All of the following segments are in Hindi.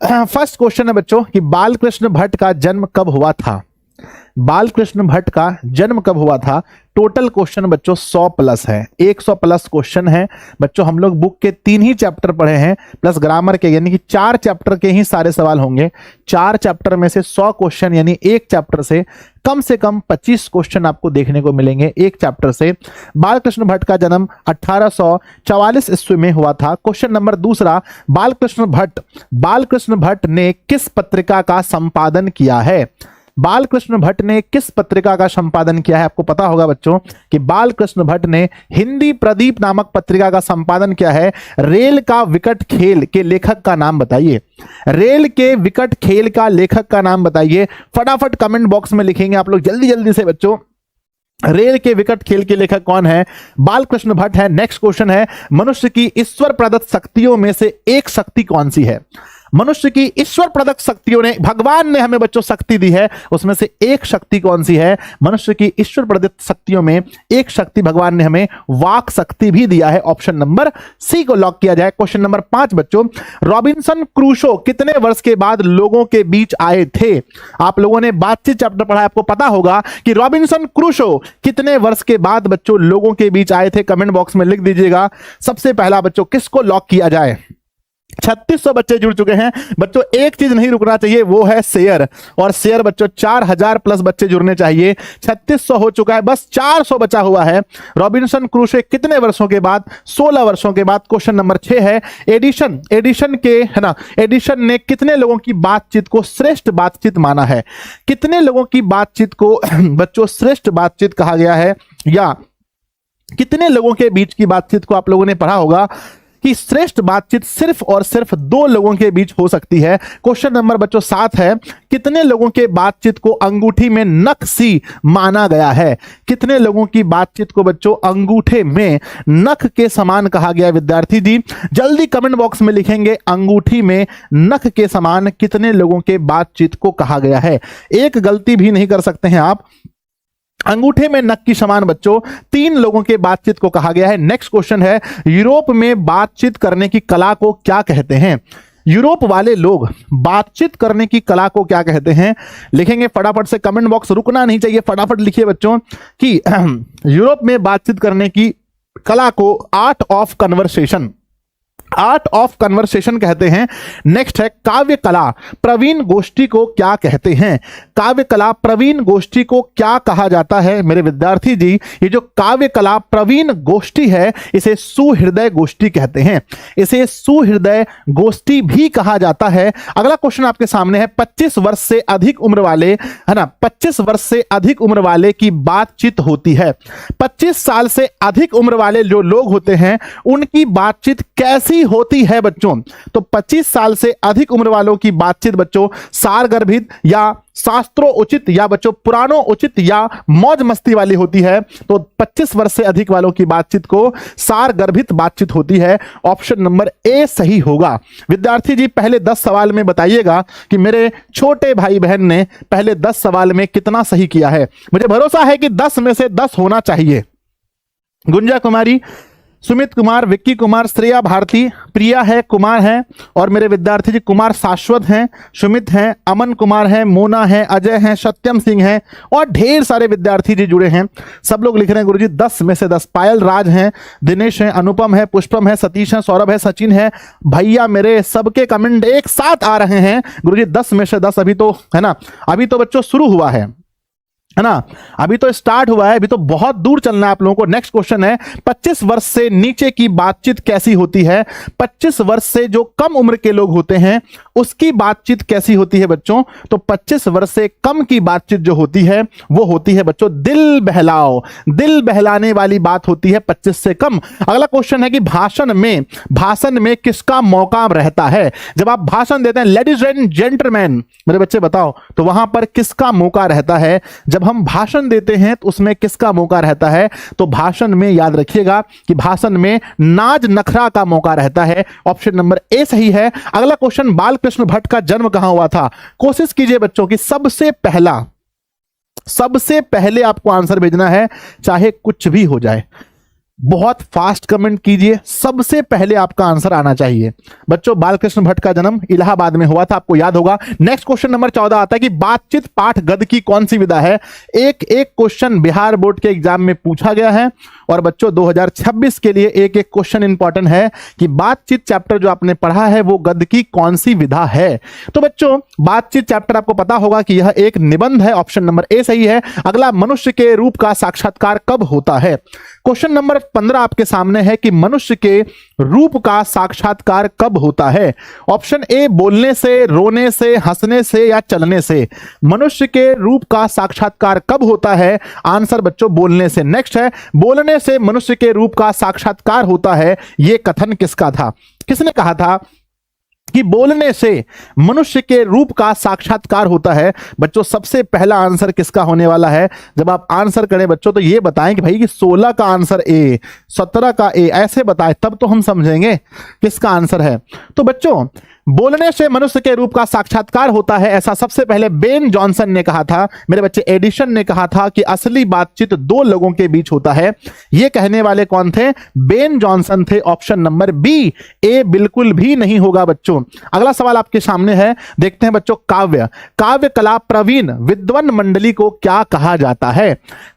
फर्स्ट क्वेश्चन है बच्चों कि बालकृष्ण भट्ट का जन्म कब हुआ था। बालकृष्ण भट्ट का जन्म कब हुआ था। टोटल क्वेश्चन बच्चों 100 प्लस है, 100 प्लस क्वेश्चन है बच्चों। हम लोग बुक के 3 ही चैप्टर पढ़े हैं प्लस ग्रामर के, यानी कि 4 चैप्टर के ही सारे सवाल होंगे। 4 चैप्टर में से 100 क्वेश्चन, यानी एक चैप्टर से कम 25 क्वेश्चन आपको देखने को मिलेंगे एक चैप्टर से। बालकृष्ण भट्ट का जन्म 1844 ईस्वी में हुआ था। क्वेश्चन नंबर दूसरा, बालकृष्ण भट्ट ने किस पत्रिका का संपादन किया है। बालकृष्ण भट्ट ने किस पत्रिका का संपादन किया है। आपको पता होगा बच्चों कि बालकृष्ण भट्ट ने हिंदी प्रदीप नामक पत्रिका का संपादन किया है। रेल का विकट खेल के लेखक का नाम बताइए। रेल के विकट खेल का लेखक का नाम बताइए। फटाफट कमेंट बॉक्स में लिखेंगे आप लोग जल्दी जल्दी से बच्चों। रेल के विकट खेल के लेखक कौन है? बालकृष्ण भट्ट है। नेक्स्ट क्वेश्चन है, मनुष्य की ईश्वर प्रदत्त शक्तियों में से एक शक्ति कौन सी है। मनुष्य की ईश्वर प्रदत्त शक्तियों ने, भगवान ने हमें बच्चों शक्ति दी है, उसमें से एक शक्ति कौन सी है। मनुष्य की ईश्वर प्रदत्त शक्तियों में एक शक्ति भगवान ने हमें वाक शक्ति भी दिया है। ऑप्शन नंबर सी को लॉक किया जाए। क्वेश्चन नंबर 5 बच्चों, रॉबिन्सन क्रूसो कितने वर्ष के बाद लोगों के बीच आए थे। आप लोगों ने बातचीत चैप्टर पढ़ा है, आपको पता होगा कि रॉबिन्सन क्रूसो कितने वर्ष के बाद बच्चों लोगों के बीच आए थे। कमेंट बॉक्स में लिख दीजिएगा। सबसे पहला बच्चों किसको लॉक किया जाए। 3600 बच्चे जुड़ चुके हैं बच्चों। एक चीज नहीं रुकना चाहिए, वो है शेयर। और शेयर बच्चों 4000 प्लस बच्चे जुड़ने चाहिए। 3600 हो चुका है, बस 400 बचा हुआ है। रॉबिन्सन क्रूसो कितने वर्षों के बाद? 16 वर्षों के बाद। क्वेश्चन नंबर 6 है, एडिशन ने कितने लोगों की बातचीत को श्रेष्ठ बातचीत माना है। कितने लोगों की बातचीत को बच्चों श्रेष्ठ बातचीत कहा गया है, या कितने लोगों के बीच की बातचीत को आप लोगों ने पढ़ा होगा कि श्रेष्ठ बातचीत सिर्फ और सिर्फ 2 लोगों के बीच हो सकती है। क्वेश्चन नंबर बच्चों 7 है, कितने लोगों के बातचीत को अंगूठी में नख सी माना गया है। कितने लोगों की बातचीत को बच्चों अंगूठे में नख के समान कहा गया है। विद्यार्थी जी जल्दी कमेंट बॉक्स में लिखेंगे, अंगूठी में नख के समान कितने लोगों के बातचीत को कहा गया है। एक गलती भी नहीं कर सकते हैं आप। अंगूठे में नख की समान बच्चों 3 लोगों के बातचीत को कहा गया है। नेक्स्ट क्वेश्चन है, यूरोप में बातचीत करने की कला को क्या कहते हैं। यूरोप वाले लोग बातचीत करने की कला को क्या कहते हैं। लिखेंगे फटाफट से, कमेंट बॉक्स रुकना नहीं चाहिए, फटाफट लिखिए बच्चों कि यूरोप में बातचीत करने की कला को art of conversation, art of conversation कहते हैं। नेक्स्ट है, काव्य कला प्रवीण गोष्ठी को क्या कहते हैं। काव्य कला प्रवीण गोष्ठी को क्या कहा जाता है। मेरे विद्यार्थी जी ये जो काव्य कला प्रवीण गोष्ठी है इसे सुहृदय गोष्ठी कहते हैं, इसे सुहृदय गोष्ठी भी कहा जाता है। अगला क्वेश्चन आपके सामने है, 25 वर्ष से अधिक उम्र वाले, है ना, 25 वर्ष से अधिक उम्र वाले की बातचीत होती है। 25 साल से अधिक उम्र वाले जो लोग होते हैं उनकी बातचीत कैसी होती है बच्चों। तो 25 साल से अधिक उम्र वालों की बातचीत बच्चों सारगर्भित या शास्त्रों उचित या बच्चों पुराणों उचित या मौज मस्ती वाली होती है। तो 25 वर्ष से अधिक वालों की बातचीत को सारगर्भित बातचीत होती है। ऑप्शन नंबर ए सही होगा। विद्यार्थी जी पहले 10 सवाल में बताइएगा कि मेरे छोटे भाई बहन ने पहले 10 सवाल में कितना सही किया है। मुझे भरोसा है कि 10 में से 10 होना चाहिए। गुंजा कुमारी, सुमित कुमार, विक्की कुमार, श्रेया भारती, प्रिया है, कुमार है, और मेरे विद्यार्थी जी कुमार शाश्वत हैं, सुमित हैं, अमन कुमार हैं, मोना है, अजय हैं, सत्यम सिंह हैं, और ढेर सारे विद्यार्थी जी जुड़े हैं। सब लोग लिख रहे हैं गुरुजी 10 में से 10। पायल राज हैं, दिनेश हैं, अनुपम है, पुष्पम है, सतीश है, सौरभ है, सचिन है, भैया मेरे सबके कमेंट एक साथ आ रहे हैं गुरुजी 10 में से 10। अभी तो है ना, अभी तो बच्चों शुरू हुआ है ना, अभी तो स्टार्ट हुआ है, अभी तो बहुत दूर चलना है आप लोगों को। नेक्स्ट क्वेश्चन है, 25 वर्ष से नीचे की बातचीत कैसी होती है। 25 वर्ष से जो कम उम्र के लोग होते हैं उसकी बातचीत कैसी होती है बच्चों। तो 25 वर्ष से कम की बातचीत जो होती है वो होती है बच्चों दिल बहलाओ, दिल बहलाने वाली बात होती है 25 से कम। अगला क्वेश्चन है कि भाषण में किसका मौका रहता है। जब आप भाषण देते हैं, लेडीज एंड जेंटलमैन मेरे बच्चे बताओ, तो वहां पर किसका मौका रहता है। जब हम भाषण देते हैं तो उसमें किसका मौका रहता है। तो भाषण में याद रखिएगा कि भाषण में नाज नखरा का मौका रहता है। ऑप्शन नंबर ए सही है। अगला क्वेश्चन, बालकृष्ण भट्ट का जन्म कहां हुआ था। कोशिश कीजिए बच्चों की सबसे पहले आपको आंसर भेजना है, चाहे कुछ भी हो जाए। बहुत फास्ट कमेंट कीजिए, सबसे पहले आपका आंसर आना चाहिए। बच्चों, बालकृष्ण भट्ट का जन्म इलाहाबाद में हुआ था, आपको याद होगा। नेक्स्ट क्वेश्चन नंबर 14 आता है कि बातचीत पाठ गद्य की कौन सी विधा है। एक एक क्वेश्चन बिहार बोर्ड के एग्जाम में पूछा गया है और बच्चों 2026 के लिए एक एक क्वेश्चन इंपॉर्टेंट है कि बातचीत चैप्टर जो आपने पढ़ा है वो गद्य की कौन सी विधा है। तो बच्चों, बातचीत चैप्टर आपको पता होगा कि यह एक निबंध है, ऑप्शन नंबर ए सही है। अगला, मनुष्य के रूप का साक्षात्कार कब होता है। क्वेश्चन नंबर 15 आपके सामने है कि मनुष्य के रूप का साक्षात्कार कब होता है। ऑप्शन ए, बोलने से, रोने से, हंसने से या चलने से। मनुष्य के रूप का साक्षात्कार कब होता है। आंसर बच्चों बोलने से। नेक्स्ट है, बोलने से मनुष्य के रूप का साक्षात्कार होता है, यह कथन किसका था। किसने कहा था कि बोलने से मनुष्य के रूप का साक्षात्कार होता है। बच्चों, सबसे पहला आंसर किसका होने वाला है। जब आप आंसर करें बच्चों तो ये बताएं कि भाई कि 16 का आंसर ए, 17 का ए, ऐसे बताएं, तब तो हम समझेंगे किसका आंसर है। तो बच्चों, बोलने से मनुष्य के रूप का साक्षात्कार होता है, ऐसा सबसे पहले बेन जॉनसन ने कहा था। मेरे बच्चे, एडिशन ने कहा था कि असली बातचीत दो लोगों के बीच होता है। ये कहने वाले कौन थे। बेन जॉनसन थे। ऑप्शन नंबर बी, ए बिल्कुल भी नहीं होगा। बच्चों, अगला सवाल आपके सामने है, देखते हैं बच्चों। काव्य कला प्रवीण विद्वान मंडली को क्या कहा जाता है।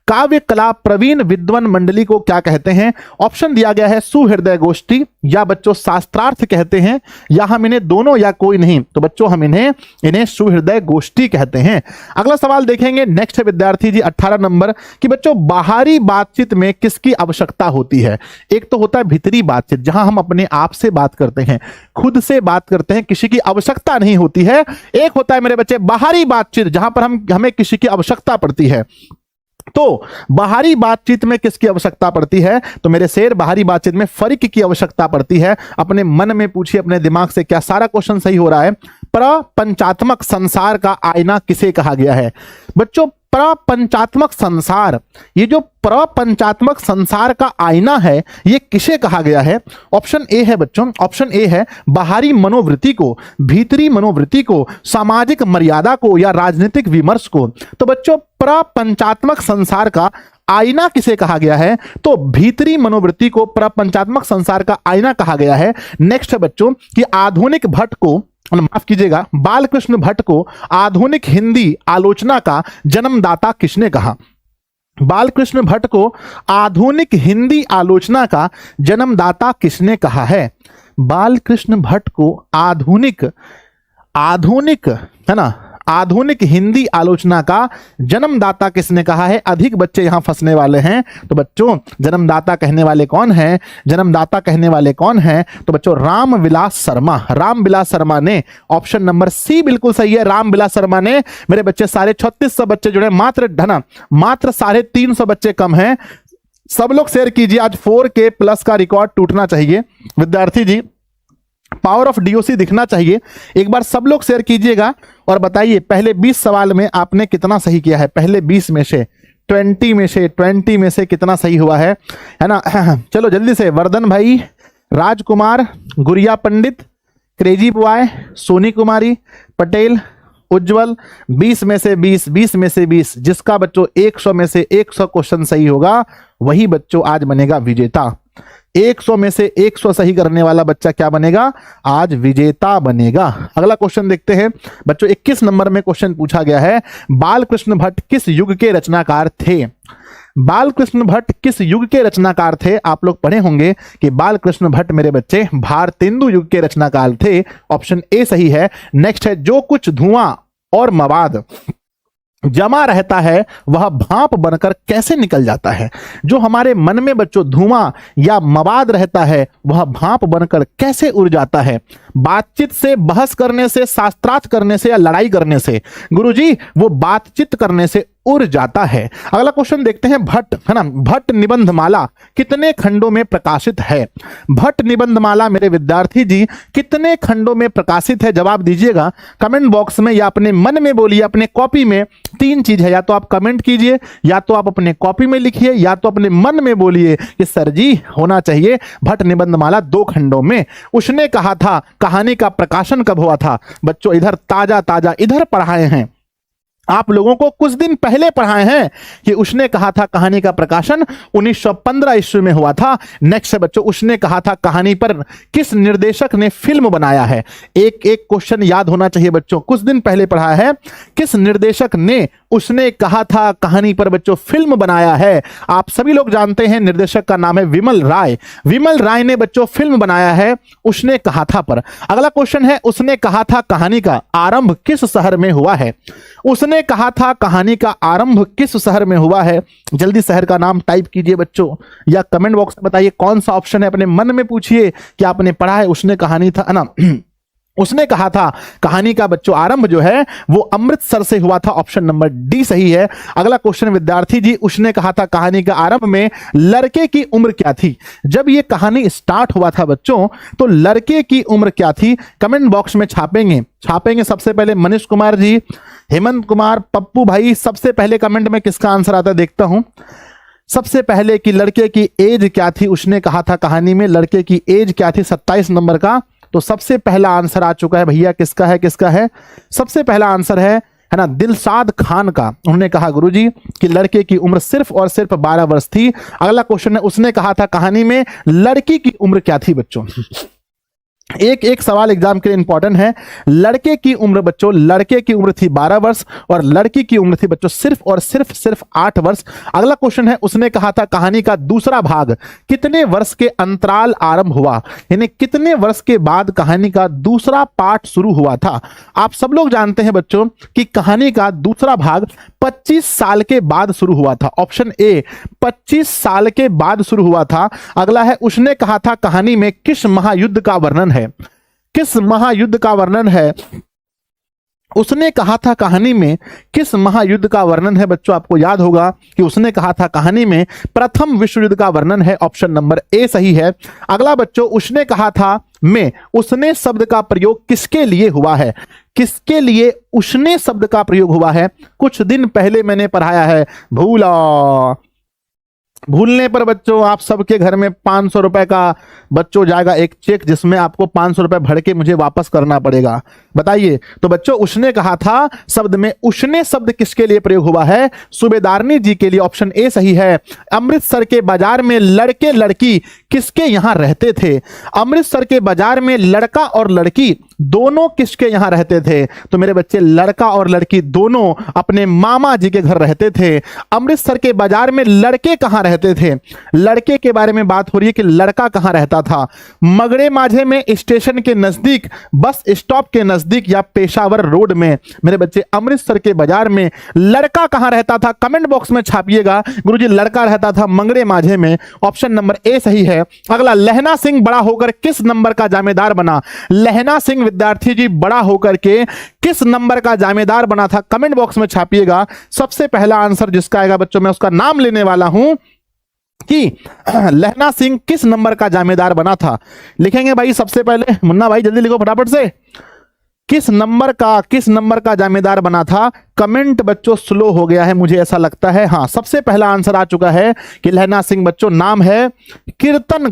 काव्य कला प्रवीण विद्वान मंडली को क्या कहते हैं। ऑप्शन दिया गया है सुहृदय गोष्ठी, या बच्चों शास्त्रार्थ कहते हैं, या हम इन्हें दोनों, या कोई नहीं। तो बच्चों, हम इन्हें सुहृदय गोष्ठी कहते हैं। अगला सवाल देखेंगे। नेक्स्ट है विद्यार्थी जी 18 नंबर कि बच्चों, बाहरी बातचीत में किसकी आवश्यकता होती है। एक तो होता है भीतरी बातचीत, जहां हम अपने आप से बात करते हैं, खुद से बात करते हैं, किसी की आवश्यकता नहीं होती है। एक होता है मेरे बच्चे बाहरी बातचीत, जहां पर हमें किसी की आवश्यकता पड़ती है। तो बाहरी बातचीत में किसकी आवश्यकता पड़ती है। तो मेरे शेर, बाहरी बातचीत में फर्क की आवश्यकता पड़ती है। अपने मन में पूछिए, अपने दिमाग से, क्या सारा क्वेश्चन सही हो रहा है। प्रपंचात्मक संसार का आईना किसे कहा गया है। बच्चों, प्रपंचात्मक संसार, ये जो प्रपंचात्मक संसार का आईना है, ये किसे कहा गया है। ऑप्शन ए है बच्चों, ऑप्शन ए है बाहरी मनोवृत्ति को, भीतरी मनोवृत्ति को, सामाजिक मर्यादा को, या राजनीतिक विमर्श को। तो बच्चों, प्रपंचात्मक संसार का आईना किसे कहा गया है। तो भीतरी मनोवृत्ति को प्रपंचात्मक संसार का आईना कहा गया है। नेक्स्ट है बच्चों कि आधुनिक भट्ट को, माफ कीजिएगा, बालकृष्ण भट्ट को आधुनिक हिंदी आलोचना का जन्मदाता किसने कहा। बालकृष्ण भट्ट को आधुनिक हिंदी आलोचना का जन्मदाता किसने कहा है। बालकृष्ण भट्ट को आधुनिक है ना, आधुनिक हिंदी आलोचना का जन्मदाता किसने कहा है। अधिक बच्चे यहां फंसने वाले हैं। तो बच्चों, जन्मदाता कहने वाले कौन हैं। जन्मदाता कहने वाले कौन हैं। तो बच्चों, रामविलास शर्मा। रामविलास शर्मा ने, ऑप्शन नंबर सी बिल्कुल सही है। रामविलास शर्मा ने। मेरे बच्चे, 3650 बच्चे जुड़े, मात्र 350 बच्चे कम हैं। सब लोग शेयर कीजिए, आज 4K प्लस का रिकॉर्ड टूटना चाहिए। विद्यार्थी जी, पावर ऑफ डीओसी दिखना चाहिए। एक बार सब लोग शेयर कीजिएगा और बताइए पहले 20 सवाल में आपने कितना सही किया है। पहले 20 में से 20 में से कितना सही हुआ है ना। चलो जल्दी से, वर्धन भाई, राजकुमार, गुड़िया पंडित, क्रेजी बॉय, सोनी कुमारी, पटेल, उज्जवल, 20 में से 20 में से 20। जिसका बच्चों 100 में से 100 क्वेश्चन सही होगा, वही बच्चों आज बनेगा विजेता। 100 में से 100 सही करने वाला बच्चा क्या बनेगा, आज विजेता बनेगा। अगला क्वेश्चन देखते हैं बच्चों। 21 नंबर में क्वेश्चन पूछा गया है, बालकृष्ण भट्ट किस युग के रचनाकार थे। बालकृष्ण भट्ट किस युग के रचनाकार थे। आप लोग पढ़े होंगे कि बालकृष्ण भट्ट मेरे बच्चे भारतेंदु युग के रचनाकार थे। ऑप्शन ए सही है। नेक्स्ट है, जो कुछ धुआं और मवाद जमा रहता है वह भाप बनकर कैसे निकल जाता है। जो हमारे मन में बच्चों धुआं या मवाद रहता है वह भाप बनकर कैसे उड़ जाता है। बातचीत से, बहस करने से, शास्त्रार्थ करने से, या लड़ाई करने से। गुरुजी, वो बातचीत करने से उड़ जाता है। अगला क्वेश्चन देखते हैं, भट्ट है ना, भट्ट निबंधमाला कितने खंडों में प्रकाशित है। भट्ट निबंधमाला मेरे विद्यार्थी जी कितने खंडों में प्रकाशित है, जवाब दीजिएगा कमेंट बॉक्स में, या अपने मन में बोलिए, अपने कॉपी में। 3 चीज है, या तो आप कमेंट कीजिए, या तो आप अपने कॉपी में लिखिए, या तो अपने मन में बोलिए कि सर जी होना चाहिए भट्ट निबंधमाला 2 खंडों में। उसने कहा था कहानी का प्रकाशन कब हुआ था। बच्चों इधर ताजा इधर पढ़ाए हैं, आप लोगों को कुछ दिन पहले पढ़ाए हैं कि उसने कहा था कहानी का प्रकाशन 1915 ईस्वी में हुआ था। नेक्स्ट है बच्चों, उसने कहा था कहानी पर किस निर्देशक ने फिल्म बनाया है। एक एक क्वेश्चन याद होना चाहिए बच्चों, कुछ दिन पहले पढ़ा है, किस निर्देशक ने उसने कहा था कहानी पर बच्चों फिल्म बनाया है। आप सभी लोग जानते हैं निर्देशक का नाम है विमल राय। विमल राय ने बच्चों फिल्म बनाया है उसने कहा था पर। अगला क्वेश्चन है, उसने कहा था कहानी का आरंभ किस शहर में हुआ है। उसने कहा था कहानी का आरंभ किस शहर में हुआ है। जल्दी शहर का नाम टाइप कीजिए बच्चों, या कमेंट बॉक्स में बताइए कौन सा ऑप्शन है। अपने मन में पूछिए कि आपने पढ़ा है उसने कहानी था ना उसने कहा था कहानी का बच्चों आरंभ जो है वो अमृतसर से हुआ था। ऑप्शन नंबर डी सही है। अगला क्वेश्चन विद्यार्थी जी, उसने कहा था कहानी का आरंभ में लड़के की उम्र क्या थी। जब ये कहानी स्टार्ट हुआ था बच्चों तो लड़के की उम्र क्या थी, कमेंट बॉक्स में छापेंगे सबसे पहले मनीष कुमार जी, हेमंत कुमार, पप्पू भाई। सबसे पहले कमेंट में किसका आंसर आता है देखता हूं। सबसे पहले कि लड़के की एज क्या थी, उसने कहा था कहानी में लड़के की एज क्या थी 27 नंबर का। तो सबसे पहला आंसर आ चुका है भैया, किसका है सबसे पहला आंसर है ना, दिलशाद खान का। उन्होंने कहा गुरुजी कि लड़के की उम्र सिर्फ और सिर्फ 12 वर्ष थी। अगला क्वेश्चन है, उसने कहा था कहानी में लड़की की उम्र क्या थी बच्चों। एक एक सवाल एग्जाम के लिए इंपॉर्टेंट है। लड़के की उम्र बच्चों, लड़के की उम्र थी 12 वर्ष और लड़की की उम्र थी बच्चों सिर्फ और सिर्फ 8 वर्ष। अगला क्वेश्चन है, उसने कहा था कहानी का दूसरा भाग कितने वर्ष के अंतराल आरंभ हुआ, यानी कितने वर्ष के बाद कहानी का दूसरा पार्ट शुरू हुआ था। आप सब लोग जानते हैं बच्चों कि कहानी का दूसरा भाग 25 साल के बाद शुरू हुआ था। ऑप्शन ए 25 साल के बाद शुरू हुआ था। अगला है, उसने कहा था कहानी में किस महायुद्ध का वर्णन है। किस महायुद्ध का वर्णन है, उसने कहा था कहानी में किस महायुद्ध का वर्णन है बच्चों। आपको याद होगा कि उसने कहा था कहानी में प्रथम विश्व युद्ध का वर्णन है। ऑप्शन नंबर ए सही है। अगला बच्चों, उसने कहा था में उसने शब्द का प्रयोग किसके लिए हुआ है। किसके लिए उसने शब्द का प्रयोग हुआ है, कुछ दिन पहले मैंने पढ़ाया है। भूलने पर बच्चों आप सबके घर में 500 रुपए का बच्चों जाएगा एक चेक, जिसमें आपको 500 रुपए भर के मुझे वापस करना पड़ेगा। बताइए तो बच्चों, उसने कहा था शब्द में उसने शब्द किसके लिए प्रयोग हुआ है, सूबेदारनी जी के लिए। ऑप्शन ए सही है। अमृतसर के बाजार में लड़के लड़की किसके यहां रहते थे। अमृतसर के बाजार में लड़का और लड़की दोनों किसके यहां रहते थे। तो मेरे बच्चे, लड़का और लड़की दोनों अपने मामा जी के घर रहते थे। अमृतसर के बाजार में लड़के कहां रहते थे, लड़के के बारे में बात हो रही है कि लड़का कहां रहता था। मगड़े माझे में स्टेशन के नजदीक, बस स्टॉप के नजदीक, या पेशावर रोड में। मेरे बच्चे, अमृतसर के बाजार में लड़का कहां रहता था, कमेंट बॉक्स में छापिएगा। गुरुजी लड़का रहता था मगड़े माझे में। ऑप्शन नंबर ए सही है। अगला, लहना सिंह बड़ा होकर किस नंबर का जामेदार बना। लहना सिंह विद्यार्थी जी बड़ा होकर के किस नंबर का जामेदार बना था, कमेंट बॉक्स में छापिएगा। सबसे पहला आंसर जिसका आएगा बच्चों, मैं उसका नाम लेने वाला हूं कि लहना सिंह किस नंबर का जामेदार बना था। लिखेंगे भाई सबसे पहले, मुन्ना भाई जल्दी लिखो फटाफट से, किस नंबर का जामेदार बना था। कमेंट बच्चों स्लो हो गया है मुझे ऐसा लगता है। हाँ, सबसे पहला आंसर आ चुका है कि लहना सिंह बच्चों नाम है कीर्तन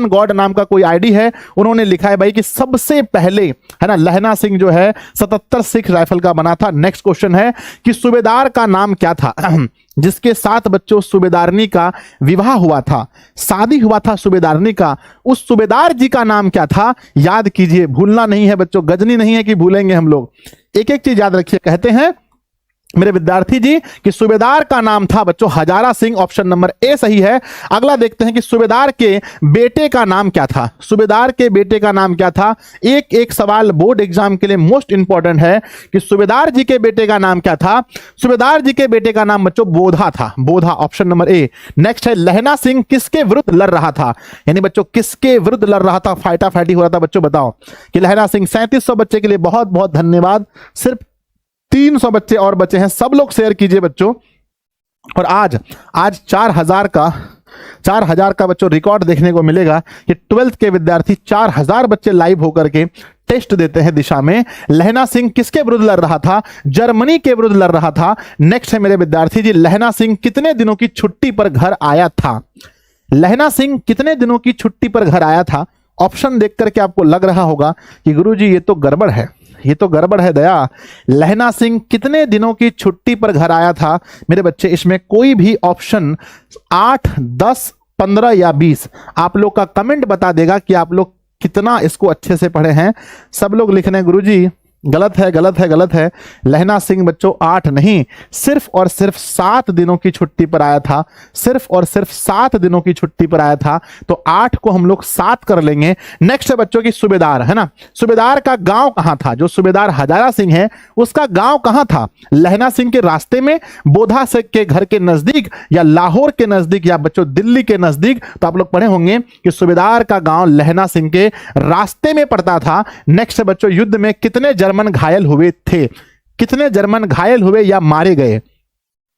गौड़ नाम का कोई आईडी है। उन्होंने लिखा है भाई कि सबसे पहले है ना लहना सिंह जो है 77 सिख राइफल का बना था। नेक्स्ट क्वेश्चन है कि सूबेदार का नाम क्या था जिसके साथ बच्चों सूबेदारनी का विवाह हुआ था, शादी हुआ था सूबेदारनी का। उस सूबेदार जी का नाम क्या था, याद कीजिए, भूलना नहीं है बच्चों, गजनी नहीं है कि भूलेंगे हम लोग। एक एक चीज याद रखिए। कहते हैं मेरे विद्यार्थी जी कि सूबेदार का नाम था बच्चों हजारा सिंह। ऑप्शन नंबर ए सही है। अगला देखते हैं कि सूबेदार के बेटे का नाम क्या था। सूबेदार के बेटे का नाम क्या था। एक एक सवाल बोर्ड एग्जाम के लिए मोस्ट इंपॉर्टेंट है कि सूबेदार जी के बेटे का नाम क्या था। सूबेदार जी के बेटे का नाम बच्चों बोधा था, Bodha. Option number A. Next है, लहना सिंह किसके विरुद्ध लड़ रहा था, यानी बच्चों किसके विरुद्ध लड़ रहा था, फाइटा फाइटी हो रहा था बच्चों, बताओ कि लहना सिंह। 3700 बच्चे के लिए बहुत बहुत धन्यवाद। सिर्फ 300 बच्चे और बचे हैं, सब लोग शेयर कीजिए बच्चों। और आज 4000 का बच्चों रिकॉर्ड देखने को मिलेगा कि 12th के विद्यार्थी 4000 बच्चे लाइव होकर के टेस्ट देते हैं दिशा में। लहना सिंह किसके विरुद्ध लड़ रहा था, जर्मनी के विरुद्ध लड़ रहा था। नेक्स्ट है मेरे विद्यार्थी जी, लहना सिंह कितने दिनों की छुट्टी पर घर आया था। लहना सिंह कितने दिनों की छुट्टी पर घर आया था। ऑप्शन देख करके आपको लग रहा होगा कि गुरुजी ये तो गड़बड़ है, ये तो गड़बड़ है दया। लहना सिंह कितने दिनों की छुट्टी पर घर आया था? मेरे बच्चे इसमें कोई भी ऑप्शन 8, 10, 15 या 20 आप लोग का कमेंट बता देगा कि आप लोग कितना इसको अच्छे से पढ़े हैं। सब लोग लिख रहे हैं गुरुजी गलत है, गलत है, गलत है। लहना सिंह बच्चों 8 नहीं, सिर्फ और सिर्फ 7 दिनों की छुट्टी पर आया था, सिर्फ और सिर्फ 7 दिनों की छुट्टी पर आया था। तो 8 को हम लोग 7 कर लेंगे। नेक्स्ट है बच्चों की सूबेदार, है ना। सूबेदार का गांव कहां था? जो सूबेदार हजारा सिंह है उसका गांव कहां था? लहना सिंह के रास्ते में, बोधा से के घर के नजदीक, या लाहौर के नजदीक, या बच्चों दिल्ली के नजदीक? तो आप लोग पढ़े होंगे कि सूबेदार का गांव लहना सिंह के रास्ते में पड़ता था। नेक्स्ट है बच्चों युद्ध में कितने जर्मन घायल हुए थे? कितने जर्मन घायल हुए या मारे गए?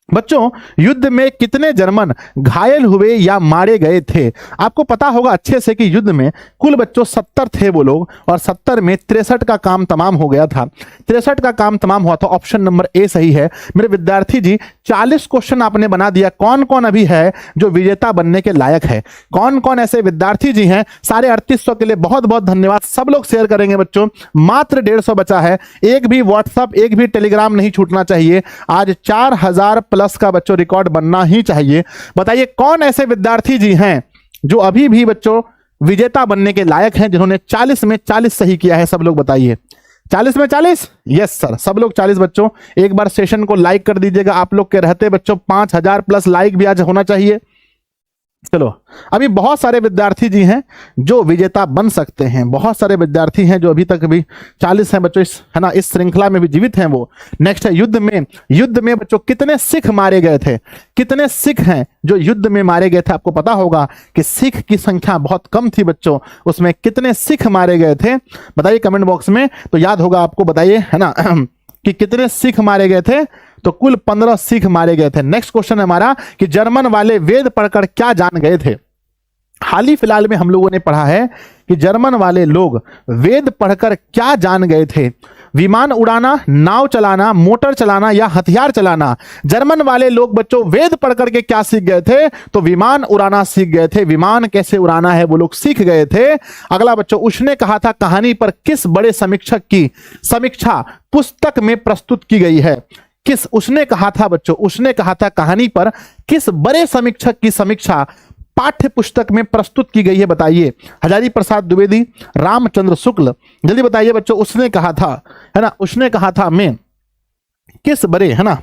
बच्चों युद्ध में कितने जर्मन घायल हुए या मारे गए थे? आपको पता होगा अच्छे से कि युद्ध में कुल बच्चों 70 थे वो लोग, और 70 में 63 का काम तमाम हो गया था। 63 का काम तमाम हुआ तो ऑप्शन नंबर ए सही है। मेरे विद्यार्थी जी 40 क्वेश्चन आपने बना दिया। कौन कौन अभी है जो विजेता बनने के लायक है? कौन कौन ऐसे विद्यार्थी जी हैं? सारे 3800 के लिए बहुत बहुत धन्यवाद। सब लोग शेयर करेंगे बच्चों। मात्र 150 बचा है। एक भी व्हाट्सएप, एक भी टेलीग्राम नहीं छूटना चाहिए। आज 4000 प्लस का बच्चों रिकॉर्ड बनना ही चाहिए। बताइए कौन ऐसे विद्यार्थी जी हैं जो अभी भी बच्चों विजेता बनने के लायक हैं, जिन्होंने 40 में 40 सही किया है? सब लोग बताइए। 40 में 40? यस सर, सब लोग 40 बच्चों। एक बार सेशन को लाइक कर दीजिएगा। आप लोग के रहते बच्चों 5000 प्लस लाइक भी आज होना चाहिए। चलो, अभी बहुत सारे विद्यार्थी जी हैं जो विजेता बन सकते हैं। बहुत सारे विद्यार्थी हैं जो अभी तक भी 40 हैं बच्चों, इस है ना, इस श्रृंखला में भी जीवित हैं वो। नेक्स्ट है युद्ध में बच्चों कितने सिख मारे गए थे? कितने सिख हैं जो युद्ध में मारे गए थे? आपको पता होगा कि सिख की संख्या बहुत कम थी बच्चों। उसमें कितने सिख मारे गए थे? बताइए कमेंट बॉक्स में, तो याद होगा आपको। बताइए, है ना, कि कितने सिख मारे गए थे? तो कुल 15 सिख मारे गए थे। नेक्स्ट क्वेश्चन है हमारा कि जर्मन वाले वेद पढ़कर क्या जान गए थे? हाल ही फिलहाल में हम लोगों ने पढ़ा है कि जर्मन वाले लोग वेद पढ़कर क्या जान गए थे? विमान उड़ाना, नाव चलाना, मोटर चलाना या हथियार चलाना? जर्मन वाले लोग बच्चों वेद पढ़कर के क्या सीख गए थे? तो विमान उड़ाना सीख गए थे। विमान कैसे उड़ाना है वो लोग सीख गए थे। अगला बच्चों, उसने कहा था कहानी पर किस बड़े समीक्षक की समीक्षा पुस्तक में प्रस्तुत की गई है? किस? उसने कहा था बच्चों, उसने कहा था कहानी पर किस बड़े समीक्षक की समीक्षा पाठ्य पुस्तक में प्रस्तुत की गई है? बताइए। हजारी प्रसाद द्विवेदी, रामचंद्र शुक्ल? जल्दी बताइए बच्चों। उसने कहा था, है ना, उसने कहा था मैं किस बड़े, है ना,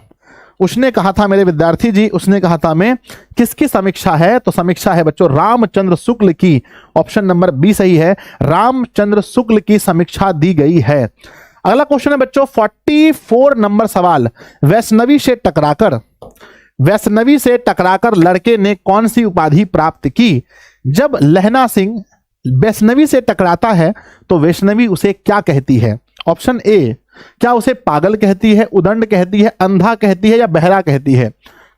उसने कहा था मेरे विद्यार्थी जी, उसने कहा था मैं किसकी समीक्षा है? तो समीक्षा है बच्चों रामचंद्र शुक्ल की। ऑप्शन नंबर बी सही है, रामचंद्र शुक्ल की समीक्षा दी गई है। अगला क्वेश्चन है बच्चों 44 नंबर सवाल। वैष्णवी से टकराकर लड़के ने कौन सी उपाधि प्राप्त की? जब लहना सिंह वैष्णवी से टकराता है तो वैष्णवी उसे क्या कहती है? ऑप्शन ए, क्या उसे पागल कहती है, उदंड कहती है, अंधा कहती है या बहरा कहती है?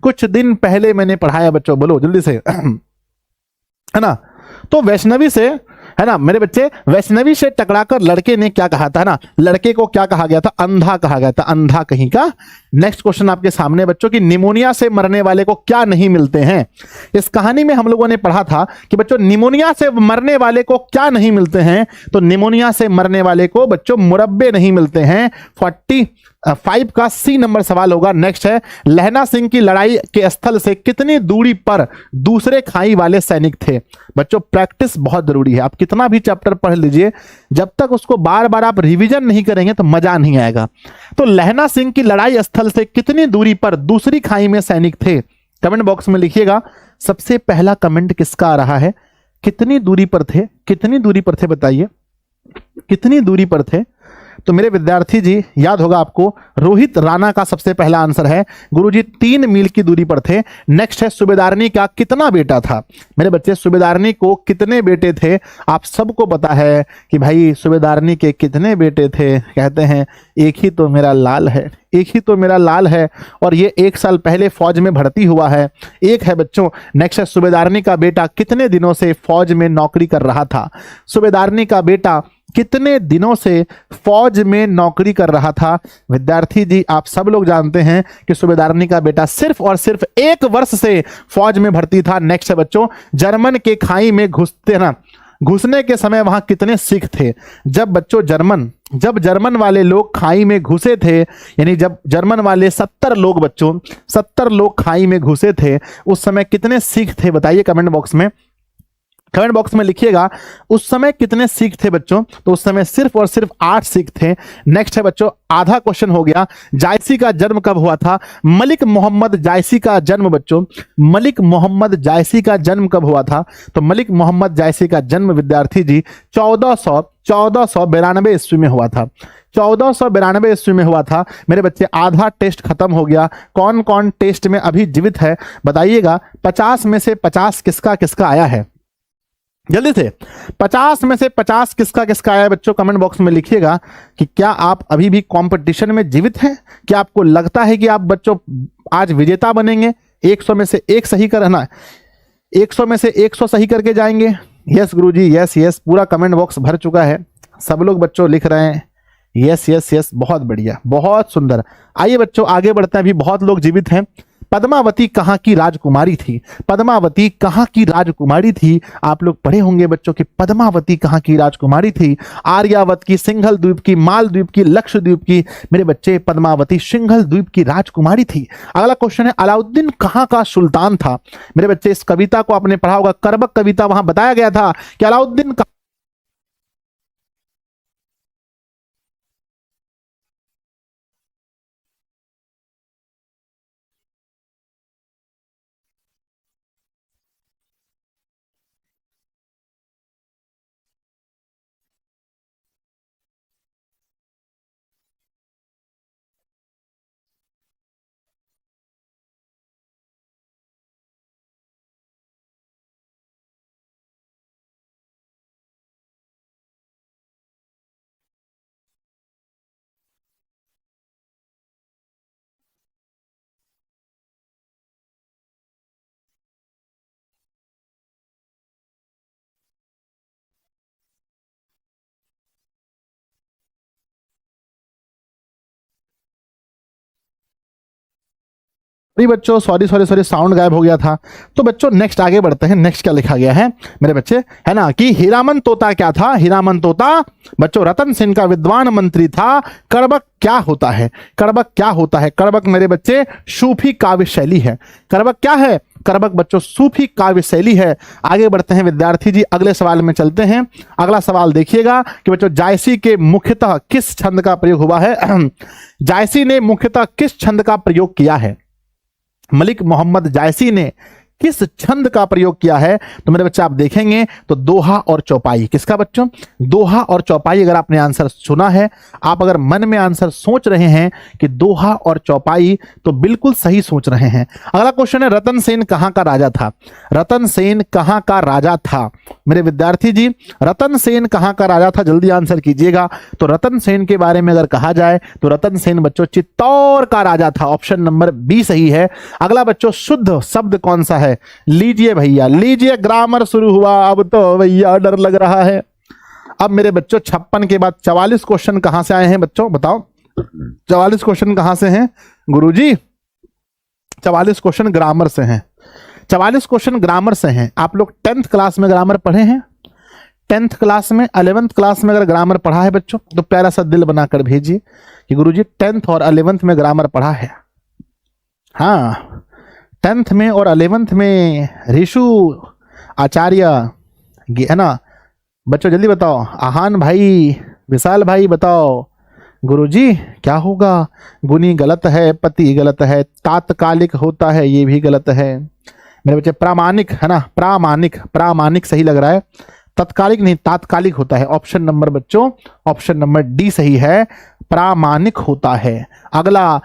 कुछ दिन पहले मैंने पढ़ाया बच्चों, बोलो जल्दी से, है ना। तो वैष्णवी से, है ना मेरे बच्चे, वैष्णवी से टकराकर लड़के ने क्या कहा था ना? लड़के को क्या कहा गया था? अंधा कहा गया था, अंधा कहीं का। नेक्स्ट क्वेश्चन आपके सामने बच्चों कि निमोनिया से मरने वाले को क्या नहीं मिलते हैं? इस कहानी में हम लोगों ने पढ़ा था कि बच्चों निमोनिया से मरने वाले को क्या नहीं मिलते हैं? तो निमोनिया से मरने वाले को बच्चों मुरब्बे नहीं मिलते हैं। 45 का सी नंबर सवाल होगा। नेक्स्ट है लहना सिंह की लड़ाई के स्थल से कितनी दूरी पर दूसरे खाई वाले सैनिक थे? बच्चों प्रैक्टिस बहुत जरूरी है। आप कितना भी चैप्टर पढ़ लीजिए, जब तक उसको बार बार आप रिवीजन नहीं करेंगे तो मजा नहीं आएगा। तो लहना सिंह की लड़ाई स्थल से कितनी दूरी पर दूसरी खाई में सैनिक थे? कमेंट बॉक्स में लिखिएगा। सबसे पहला कमेंट किसका आ रहा है? कितनी दूरी पर थे? कितनी दूरी पर थे बताइए, कितनी दूरी पर थे? तो मेरे विद्यार्थी जी याद होगा आपको, रोहित राणा का सबसे पहला आंसर है। गुरुजी 3 मील की दूरी पर थे। नेक्स्ट है सुबेदारनी का कितना बेटा था? मेरे बच्चे सुबेदारनी को कितने बेटे थे? आप सबको पता है कि भाई सुबेदारनी के कितने बेटे थे? कहते हैं एक ही तो मेरा लाल है, एक ही तो मेरा लाल है, और ये 1 साल पहले फौज में भर्ती हुआ है। एक है बच्चों। नेक्स्ट है सुबेदारनी का बेटा कितने दिनों से फौज में नौकरी कर रहा था? सुबेदारनी का बेटा कितने दिनों से फौज में नौकरी कर रहा था? विद्यार्थी जी आप सब लोग जानते हैं कि सुबेदारनी का बेटा सिर्फ और सिर्फ 1 वर्ष से फौज में भर्ती था। नेक्स्ट है बच्चों जर्मन के खाई में घुसते ना, घुसने के समय वहां कितने सिख थे? जब बच्चों जब जर्मन वाले लोग खाई में घुसे थे, यानी जब जर्मन वाले 70 लोग बच्चों 70 लोग खाई में घुसे थे, उस समय कितने सिख थे? बताइए कमेंट बॉक्स में, कमेंट बॉक्स में लिखिएगा उस समय कितने सिख थे बच्चों। तो उस समय सिर्फ और सिर्फ 8 सिख थे। नेक्स्ट है बच्चों, आधा क्वेश्चन हो गया। जायसी का जन्म कब हुआ था? मलिक मोहम्मद जायसी का जन्म बच्चों, मलिक मोहम्मद जायसी का जन्म कब हुआ था? तो मलिक मोहम्मद जायसी का जन्म विद्यार्थी जी 1492 ईस्वी में हुआ था। 1492 ईस्वी में हुआ था मेरे बच्चे। आधा टेस्ट खत्म हो गया। कौन कौन टेस्ट में अभी जीवित है बताइएगा। 50 में से 50 किसका किसका आया है? जल्दी से 50 में से 50 किसका किसका आया है बच्चों? कमेंट बॉक्स में लिखिएगा कि क्या आप अभी भी कंपटीशन में जीवित हैं? क्या आपको लगता है कि आप बच्चों आज विजेता बनेंगे? 100 में से 1 सही करना, 100 में से 100 सही करके जाएंगे। यस गुरुजी, यस यस, पूरा कमेंट बॉक्स भर चुका है। सब लोग बच्चों लिख रहे हैं यस यस यस, बहुत बढ़िया, बहुत सुंदर। आइए बच्चों आगे बढ़ते हैं, अभी बहुत लोग जीवित हैं। पद्मावती कहाँ की राजकुमारी थी? पद्मावती कहाँ की राजकुमारी थी? आप लोग पढ़े होंगे बच्चों कि पद्मावती कहाँ की राजकुमारी थी? आर्यावत की, सिंघल द्वीप की, मालद्वीप की, लक्षद्वीप की? मेरे बच्चे पद्मावती सिंघल द्वीप की राजकुमारी थी। अगला क्वेश्चन है, अलाउद्दीन कहाँ का सुल्तान था? मेरे बच्चे इस कविता को आपने पढ़ा होगा, करबक कविता। वहां बताया गया था कि अलाउद्दीन सॉरी बच्चों, सॉरी सॉरी सॉरी, साउंड गायब हो गया था। तो बच्चों नेक्स्ट आगे बढ़ते हैं। नेक्स्ट क्या लिखा गया है मेरे बच्चे, है ना, कि हीरामन तोता क्या था? हीरामन तोता बच्चों रतन सेन का विद्वान मंत्री था। करबक क्या होता है? करबक क्या होता है? करबक मेरे बच्चे सूफी काव्य शैली है। करबक क्या है? करबक बच्चों सूफी काव्य शैली है। आगे बढ़ते हैं विद्यार्थी जी, अगले सवाल में चलते हैं। अगला सवाल देखिएगा कि बच्चों जायसी के मुख्यतः किस छंद का प्रयोग हुआ है? जायसी ने मुख्यतः किस छंद का प्रयोग किया है? मलिक मोहम्मद जायसी ने किस छंद का प्रयोग किया है? तो मेरे बच्चे आप देखेंगे तो दोहा और चौपाई। किसका बच्चों? दोहा और चौपाई। अगर आपने आंसर सुना है, आप अगर मन में आंसर सोच रहे हैं कि दोहा और चौपाई, तो बिल्कुल सही सोच रहे हैं। अगला क्वेश्चन है, रतन सेन कहां का राजा था? रतन सेन कहां का राजा था? मेरे विद्यार्थी जी रतन सेन कहां का राजा था? जल्दी आंसर कीजिएगा। तो रतन सेन के बारे में अगर कहा जाए तो रतन सेन बच्चों चित्तौड़ का राजा था। ऑप्शन नंबर बी सही है। अगला बच्चों शुद्ध शब्द कौन सा है? लीजिए भैया, लीजिए, ग्रामर शुरू हुआ। अब तो भैया डर लग रहा है। अब मेरे बच्चों 56 के बाद 44 क्वेश्चन कहां से आए हैं बच्चों? बताओ 44 क्वेश्चन कहां से हैं गुरुजी? 44 क्वेश्चन ग्रामर से हैं। 44 क्वेश्चन ग्रामर से हैं। आप लोग 10th क्लास में ग्रामर पढ़े हैं? 10th क्लास में, 11th क्लास में अगर ग्रामर पढ़ा है बच्चों तो प्यारा सा दिल बनाकर भेजिए कि गुरुजी 10th और 11th में ग्रामर पढ़ा है। हाँ, 10th में और 11th में ऋषु आचार्य, है ना बच्चों? जल्दी बताओ। आहान भाई, विशाल भाई बताओ गुरुजी क्या होगा? गुनी गलत है, पति गलत है, तात्कालिक होता है ये भी गलत है। मेरे बच्चे प्रामाणिक, है ना, प्रामाणिक, प्रामाणिक सही लग रहा है। तत्कालिक नहीं, तात्कालिक होता है। ऑप्शन नंबर बच्चों, ऑप्शन नंबर डी सही है, प्रामाणिक होता है। अगला,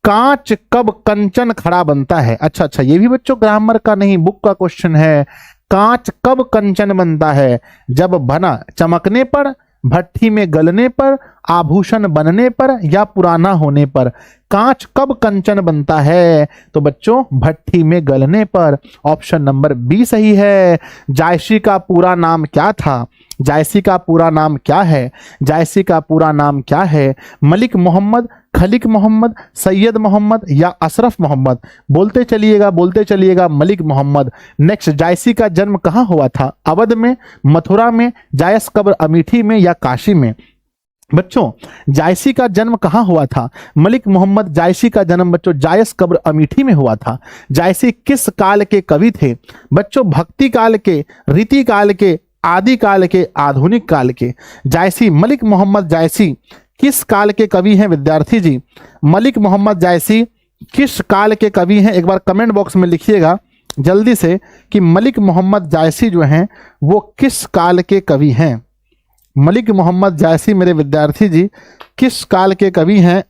कांच कब कंचन खड़ा बनता है? अच्छा अच्छा, ये भी बच्चों ग्रामर का नहीं, बुक का क्वेश्चन है। कांच कब कंचन बनता है? जब बना चमकने पर, भट्ठी में गलने पर, आभूषण बनने पर, या पुराना होने पर? कांच कब कंचन बनता है? तो बच्चों भट्ठी में गलने पर। ऑप्शन नंबर बी सही है। जायसी का पूरा नाम क्या था? जायसी का पूरा नाम क्या है? जायसी का पूरा नाम क्या है? मलिक मोहम्मद खलीक मोहम्मद, सैयद मोहम्मद या अशरफ मोहम्मद? बोलते चलिएगा मलिक मोहम्मद। नेक्स्ट, जायसी का जन्म कहाँ हुआ था? अवध में, मथुरा में, जायस कब्र अमेठी में या काशी में? बच्चों जायसी का जन्म कहाँ हुआ था? मलिक मोहम्मद जायसी का जन्म बच्चों जायस कब्र अमेठी में हुआ था। जायसी किस काल के कवि थे? बच्चों भक्ति काल के, रीति काल के, आदि काल के, आधुनिक काल के? जायसी, मलिक मोहम्मद जायसी किस काल के कवि हैं विद्यार्थी जी? मलिक मोहम्मद जायसी किस काल के कवि हैं? एक बार कमेंट बॉक्स में लिखिएगा जल्दी से कि मलिक मोहम्मद जायसी जो हैं वो किस काल के कवि हैं। मलिक मोहम्मद जायसी मेरे विद्यार्थी जी किस काल के कवि हैं?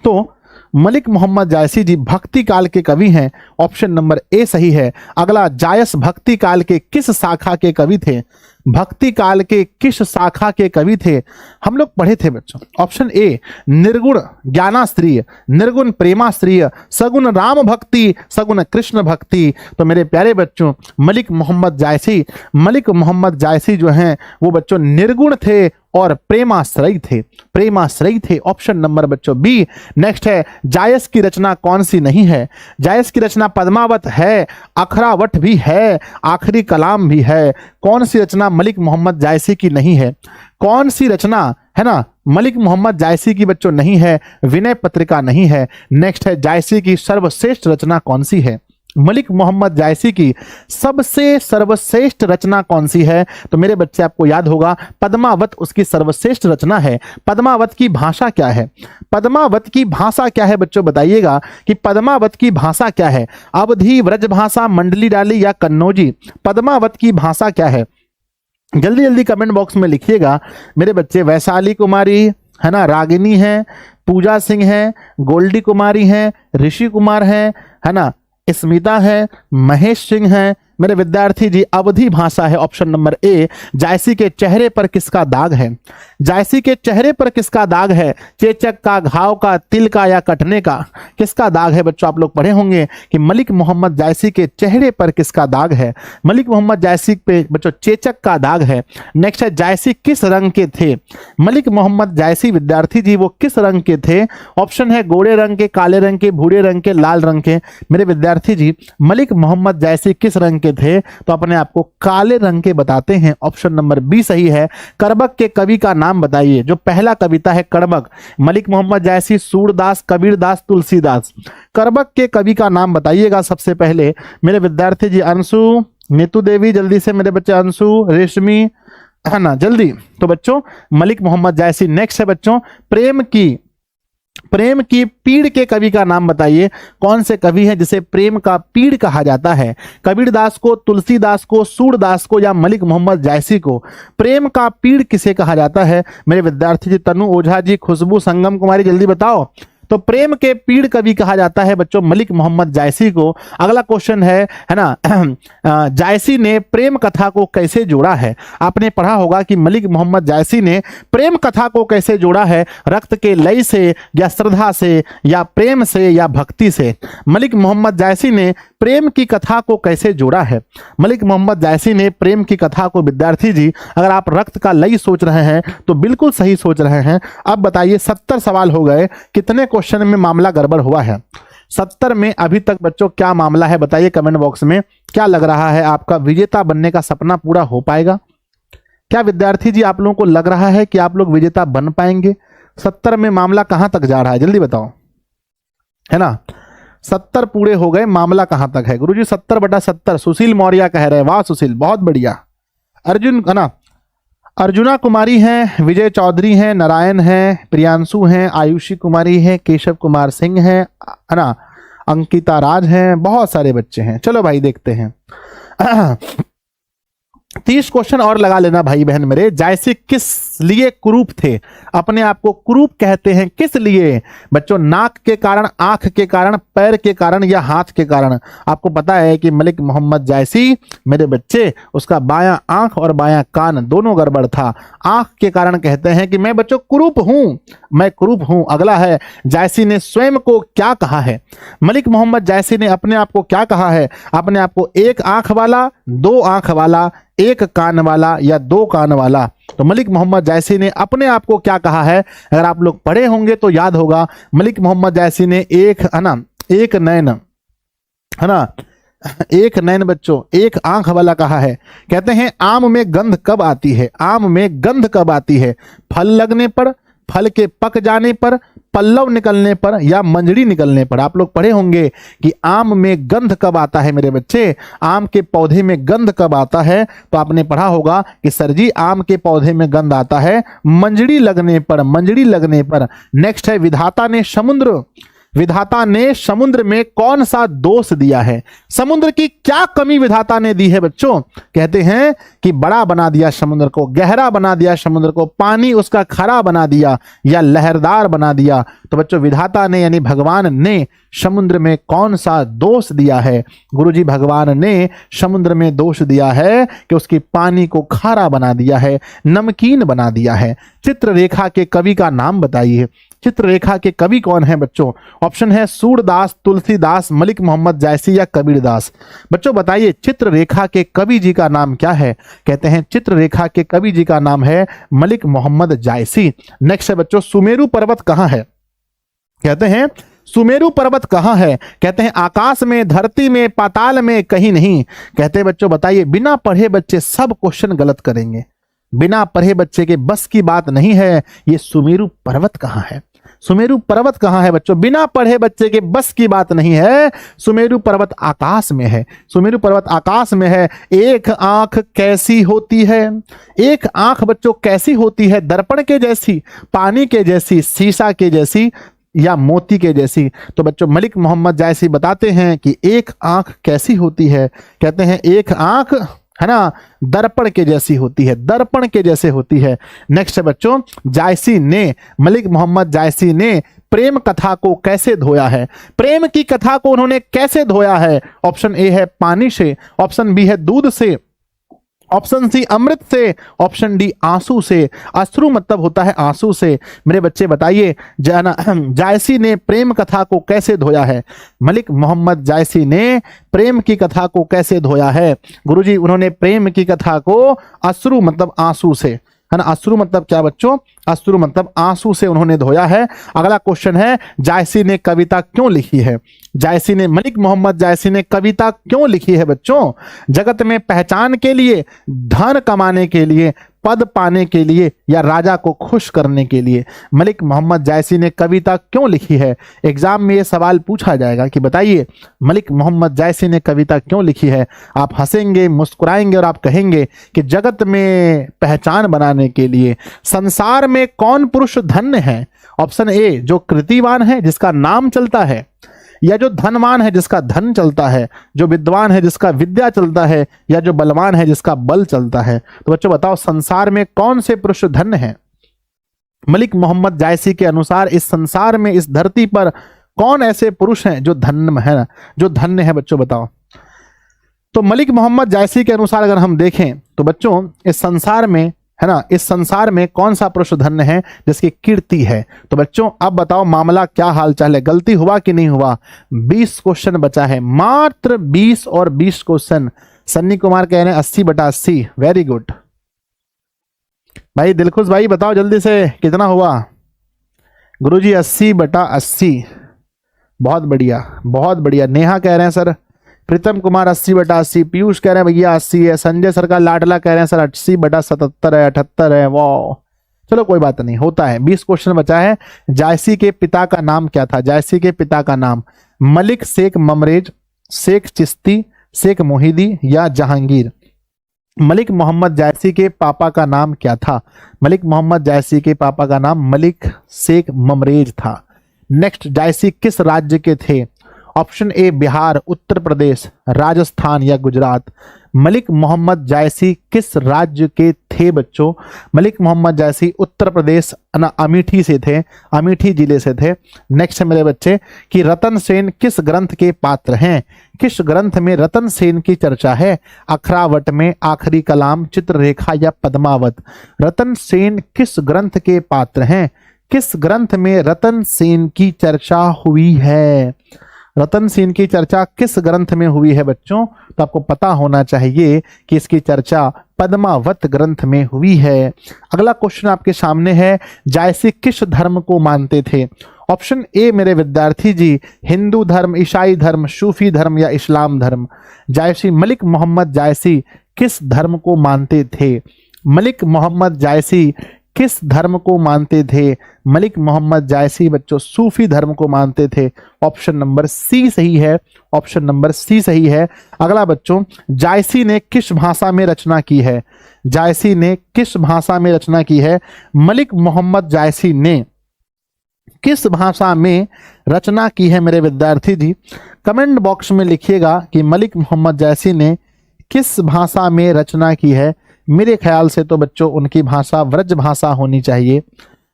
तो मलिक मोहम्मद जायसी जी भक्ति काल के कवि हैं। ऑप्शन नंबर ए सही है। अगला, जायस भक्ति काल के किस शाखा के कवि थे? भक्ति काल के किस शाखा के कवि थे? हम लोग पढ़े थे बच्चों। ऑप्शन ए निर्गुण ज्ञानाश्रय, निर्गुण प्रेमाश्रय, सगुण राम भक्ति, सगुण कृष्ण भक्ति। तो मेरे प्यारे बच्चों मलिक मोहम्मद जायसी जो हैं वो बच्चों निर्गुण थे और प्रेमाश्रयी थे। ऑप्शन नंबर बच्चों बी। नेक्स्ट है, जायस की रचना कौन सी नहीं है? जायस की रचना पद्मावत है, अखरावट भी है, आखिरी कलाम भी है। कौन सी रचना मलिक मोहम्मद जायसी की नहीं है? कौन सी रचना है ना मलिक मोहम्मद जायसी की बच्चों नहीं है? विनय पत्रिका नहीं है। नेक्स्ट है, जायसी की सर्वश्रेष्ठ रचना कौन सी है? मलिक मोहम्मद जायसी की सबसे सर्वश्रेष्ठ रचना कौन सी है? तो मेरे बच्चे आपको याद होगा पद्मावत उसकी सर्वश्रेष्ठ रचना है। पद्मावत की भाषा क्या है? पद्मावत की भाषा क्या है बच्चों बताइएगा कि पद्मावत की भाषा क्या है? अवधी, व्रज भाषा, मंडली डाली या कन्नौजी? पद्मावत की भाषा क्या है? जल्दी जल्दी कमेंट बॉक्स में लिखिएगा मेरे बच्चे। वैशाली कुमारी है ना, रागिनी है, पूजा सिंह है, गोल्डी कुमारी है, ऋषि कुमार है ना, स्मिता है, महेश सिंह है। मेरे विद्यार्थी जी अवधी भाषा है। ऑप्शन नंबर ए। जायसी के चेहरे पर किसका दाग है? जायसी के चेहरे पर किसका दाग है? चेचक का, घाव का, तिल का या कटने का? किसका दाग है बच्चों? आप लोग पढ़े होंगे कि मलिक मोहम्मद जायसी के चेहरे पर किसका दाग है? मलिक मोहम्मद जायसी पे बच्चों चेचक का दाग है। नेक्स्ट है, जायसी किस रंग के थे? मलिक मोहम्मद जायसी विद्यार्थी जी वो किस रंग के थे? ऑप्शन है गोरे रंग के, काले रंग के, भूरे रंग के, लाल रंग के। मेरे विद्यार्थी जी मलिक मोहम्मद जायसी किस रंग के थे? तो अपने आप को काले रंग के बताते हैं। ऑप्शन नंबर बी सही है। करबक के कवि का नाम बताइए। जो पहला कविता है करबक, मलिक मोहम्मद जायसी, सूरदास, कबीरदास, तुलसीदास। करबक के कवि का नाम बताइएगा सबसे पहले मेरे विद्यार्थी जी। अंशु, नीतू देवी, जल्दी से मेरे बच्चे। अंशु, रेशमी है ना, जल्दी। तो बच्चों मलिक मोहम्मद जायसी। नेक्स्ट है बच्चों, प्रेम की पीड़ के कवि का नाम बताइए। कौन से कवि हैं जिसे प्रेम का पीड़ कहा जाता है? कबीरदास को, तुलसीदास को, सूरदास को या मलिक मोहम्मद जायसी को? प्रेम का पीड़ किसे कहा जाता है मेरे विद्यार्थी जी? तनु ओझा जी, खुशबू, संगम कुमारी, जल्दी बताओ। तो प्रेम के पीड़ कवि कहा जाता है बच्चों मलिक मोहम्मद जायसी को। अगला क्वेश्चन है ना, जायसी ने प्रेम कथा को कैसे जोड़ा है? आपने पढ़ा होगा कि मलिक मोहम्मद जायसी ने प्रेम कथा को कैसे जोड़ा है? रक्त के लय से या श्रद्धा से या प्रेम से या भक्ति से? मलिक मोहम्मद जायसी ने प्रेम की कथा को कैसे जोड़ा है? मलिक मोहम्मद जायसी ने प्रेम की कथा को विद्यार्थी जी अगर आप रक्त का लय सोच रहे हैं तो बिल्कुल सही सोच रहे हैं। अब बताइए 70 सवाल हो गए, कितने क्वेश्चन में मामला गड़बड़ हुआ है? 70 में अभी तक बच्चों क्या मामला है बताइए कमेंट बॉक्स में। क्या लग रहा है आपका विजेता बनने का सपना पूरा हो पाएगा? क्या विद्यार्थी जी आप लोगों को लग रहा है कि आप लोग विजेता बन पाएंगे? 70 में मामला कहां तक जा रहा है जल्दी बताओ, है ना। 70 पूरे हो गए, मामला कहां तक है गुरुजी? 70/70। सुशील मौर्य कह रहे हैं, वाह सुशील बहुत बढ़िया। अर्जुन है ना, अर्जुना कुमारी हैं, विजय चौधरी हैं, नारायण हैं, प्रियांशु हैं, आयुषी कुमारी हैं, केशव कुमार सिंह हैं, है ना, अंकिता राज हैं, बहुत सारे बच्चे हैं। चलो भाई देखते हैं 30 क्वेश्चन और लगा लेना भाई बहन मेरे। जायसी किस लिए कुरूप थे? अपने आप को कुरूप कहते हैं किस लिए बच्चों? नाक के कारण, आंख के कारण, पैर के कारण या हाथ के कारण? आपको पता है कि मलिक मोहम्मद जायसी मेरे बच्चे उसका बायां आंख और बायां कान दोनों गड़बड़ था। आंख के कारण कहते हैं कि मैं बच्चों कुरूप हूं, मैं कुरूप हूं। अगला है, जायसी ने स्वयं को क्या कहा है? मलिक मोहम्मद जायसी ने अपने आप को क्या कहा है? अपने आप को एक आंख वाला, दो आंख वाला एक कान वाला या दो कान वाला? तो मलिक मोहम्मद जायसी ने अपने आप को क्या कहा है? अगर आप लोग पढ़े होंगे तो याद होगा, मलिक मोहम्मद जायसी ने एक, है ना, एक नैन, है ना, एक नैन बच्चों, एक आंख वाला कहा है। कहते हैं आम में गंध कब आती है? आम में गंध कब आती है? फल लगने पर, फल के पक जाने पर, पल्लव निकलने पर, या मंजरी निकलने पर? आप लोग पढ़े होंगे कि आम में गंध कब आता है मेरे बच्चे, आम के पौधे में गंध कब आता है? तो आपने पढ़ा होगा कि सर जी आम के पौधे में गंध आता है मंजरी लगने पर, मंजरी लगने पर। नेक्स्ट है विधाता ने समुद्र में कौन सा दोष दिया है? समुद्र की क्या कमी विधाता ने दी है बच्चों? कहते हैं कि बड़ा बना दिया समुद्र को, गहरा बना दिया समुद्र को, पानी उसका खरा बना दिया, या लहरदार बना दिया। तो बच्चों विधाता ने यानी भगवान ने समुद्र में कौन सा दोष दिया है? गुरुजी भगवान ने समुद्र में दोष दिया है कि उसकी पानी को खारा बना दिया है, नमकीन बना दिया है। चित्ररेखा के कवि का नाम बताइए। चित्ररेखा के कवि कौन है बच्चों? ऑप्शन है सूरदास, तुलसीदास, मलिक मोहम्मद जायसी या कबीरदास। बच्चों बताइए चित्ररेखा के कवि जी का नाम क्या है? कहते हैं चित्ररेखा के कवि जी का नाम है मलिक मोहम्मद जायसी। नेक्स्ट है बच्चों सुमेरु पर्वत कहां है? कहते हैं सुमेरु पर्वत कहां है? कहते हैं आकाश में, धरती में, पाताल में, कहीं नहीं। कहते हैं बच्चों बताइए, बिना पढ़े बच्चे सब क्वेश्चन गलत करेंगे, बिना पढ़े बच्चे के बस की बात नहीं है। ये सुमेरु पर्वत कहां है? सुमेरु पर्वत कहां है बच्चों? बिना पढ़े बच्चे के बस की बात नहीं है। सुमेरु पर्वत आकाश में है, सुमेरु पर्वत आकाश में है। एक आंख कैसी होती है? एक आंख बच्चों कैसी होती है? दर्पण के जैसी, पानी के जैसी, शीशा के जैसी, या मोती के जैसी? तो बच्चों मलिक मोहम्मद जायसी बताते हैं कि एक आंख कैसी होती है? कहते हैं एक आंख, है ना, दर्पण के जैसी होती है, दर्पण के जैसे होती है। नेक्स्ट है बच्चों जायसी ने, मलिक मोहम्मद जायसी ने प्रेम कथा को कैसे धोया है? प्रेम की कथा को उन्होंने कैसे धोया है? ऑप्शन ए है पानी से, ऑप्शन बी है दूध से, ऑप्शन सी अमृत से, ऑप्शन डी आंसू से। अश्रु मतलब होता है आंसू से। मेरे बच्चे बताइए जायसी ने प्रेम कथा को कैसे धोया है? मलिक मोहम्मद जायसी ने प्रेम की कथा को कैसे धोया है? गुरुजी उन्होंने प्रेम की कथा को अश्रु मतलब आंसू से, है ना, अश्रु मतलब क्या बच्चों? अश्रु मतलब आंसू से उन्होंने धोया है। अगला क्वेश्चन है जायसी ने कविता क्यों लिखी है? जायसी ने, मलिक मोहम्मद जायसी ने कविता क्यों लिखी है बच्चों? जगत में पहचान के लिए, धन कमाने के लिए, पद पाने के लिए, या राजा को खुश करने के लिए? मलिक मोहम्मद जायसी ने कविता क्यों लिखी है? एग्जाम में ये सवाल पूछा जाएगा कि बताइए मलिक मोहम्मद जायसी ने कविता क्यों लिखी है? आप हंसेंगे, मुस्कुराएंगे और आप कहेंगे कि जगत में पहचान बनाने के लिए। संसार में कौन पुरुष धन्य है? ऑप्शन ए जो कृतिवान है जिसका नाम चलता है, या जो धनवान है जिसका धन चलता है, जो विद्वान है जिसका विद्या चलता है, या जो बलवान है जिसका बल चलता है? तो बच्चों बताओ संसार में कौन से पुरुष धन्य हैं? मलिक मोहम्मद जायसी के अनुसार इस संसार में, इस धरती पर कौन ऐसे पुरुष हैं जो धन्य है, जो धन्य है? बच्चों बताओ। तो मलिक मोहम्मद जायसी के अनुसार अगर हम देखें तो बच्चों इस संसार में, है ना, इस संसार में कौन सा पुरुष धन्य है जिसकी कीर्ति है? तो बच्चों अब बताओ मामला क्या हाल चाल है, गलती हुआ कि नहीं हुआ? 20 क्वेश्चन बचा है, मात्र 20 और 20 क्वेश्चन। सन्नी कुमार कह रहे हैं 80/80। वेरी गुड भाई। दिलखुश भाई बताओ जल्दी से कितना हुआ? गुरुजी 80/80। बहुत बढ़िया, बहुत बढ़िया। नेहा कह रहे हैं सर, प्रीतम कुमार 80/80, पीयूष कह रहे हैं भैया 80 है, संजय सर का लाडला कह रहे हैं सर 80/77 है, 78 है। वाह, चलो कोई बात नहीं, होता है। 20 क्वेश्चन बचा है। जायसी के पिता का नाम क्या था? जायसी के पिता का नाम मलिक शेख ममरेज, शेख चिश्ती, शेख मोहिदी या जहांगीर? मलिक मोहम्मद जायसी के पापा का नाम क्या था? मलिक मोहम्मद जायसी के पापा का नाम मलिक शेख ममरेज था। नेक्स्ट, जायसी किस राज्य के थे? ऑप्शन ए बिहार, उत्तर प्रदेश, राजस्थान या गुजरात? मलिक मोहम्मद जायसी किस राज्य के थे बच्चों? मलिक मोहम्मद जायसी उत्तर प्रदेश अमेठी से थे, अमेठी जिले से थे। नेक्स्ट है मेरे बच्चे कि रतन सेन किस ग्रंथ के पात्र हैं? किस ग्रंथ में रतन सेन की चर्चा है? अखरावट में, आखिरी कलाम, चित्ररेखा या पद्मावत? रतन सेन किस ग्रंथ के पात्र हैं? किस ग्रंथ में रतन सेन की चर्चा हुई है? रतन सेन की चर्चा किस ग्रंथ में हुई है बच्चों? तो आपको पता होना चाहिए कि इसकी चर्चा पद्मावत ग्रंथ में हुई है। अगला क्वेश्चन आपके सामने है, जायसी किस धर्म को मानते थे? ऑप्शन ए मेरे विद्यार्थी जी, हिंदू धर्म, ईसाई धर्म, सूफी धर्म या इस्लाम धर्म। जायसी मलिक मोहम्मद जायसी किस धर्म को मानते थे? मलिक मोहम्मद जायसी किस धर्म को मानते थे? मलिक मोहम्मद जायसी बच्चों सूफी धर्म को मानते थे। ऑप्शन नंबर सी सही है, ऑप्शन नंबर सी सही है। अगला बच्चों, जायसी ने किस भाषा में रचना की है? जायसी ने किस भाषा में रचना की है? मलिक मोहम्मद जायसी ने किस भाषा में रचना की है मेरे विद्यार्थी जी? कमेंट बॉक्स में लिखिएगा कि मलिक मोहम्मद जायसी ने किस भाषा में रचना की है। मेरे ख्याल से तो बच्चों उनकी भाषा ब्रज भाषा होनी चाहिए,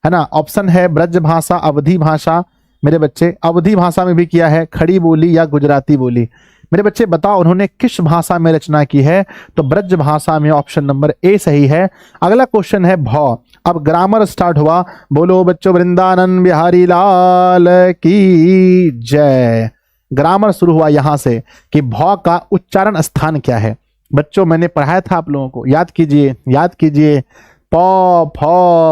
है ना। ऑप्शन है ब्रज भाषा, अवधी भाषा। मेरे बच्चे अवधी भाषा में भी किया है, खड़ी बोली या गुजराती बोली। मेरे बच्चे बताओ उन्होंने किस भाषा में रचना की है? तो ब्रज भाषा में, ऑप्शन नंबर ए सही है। अगला क्वेश्चन है भौ। अब ग्रामर स्टार्ट हुआ। बोलो बच्चों वृंदानंद बिहारी लाल की जय। ग्रामर शुरू हुआ यहां से कि भौ का उच्चारण स्थान क्या है। बच्चों मैंने पढ़ाया था आप लोगों को, याद कीजिए, याद कीजिए। प फ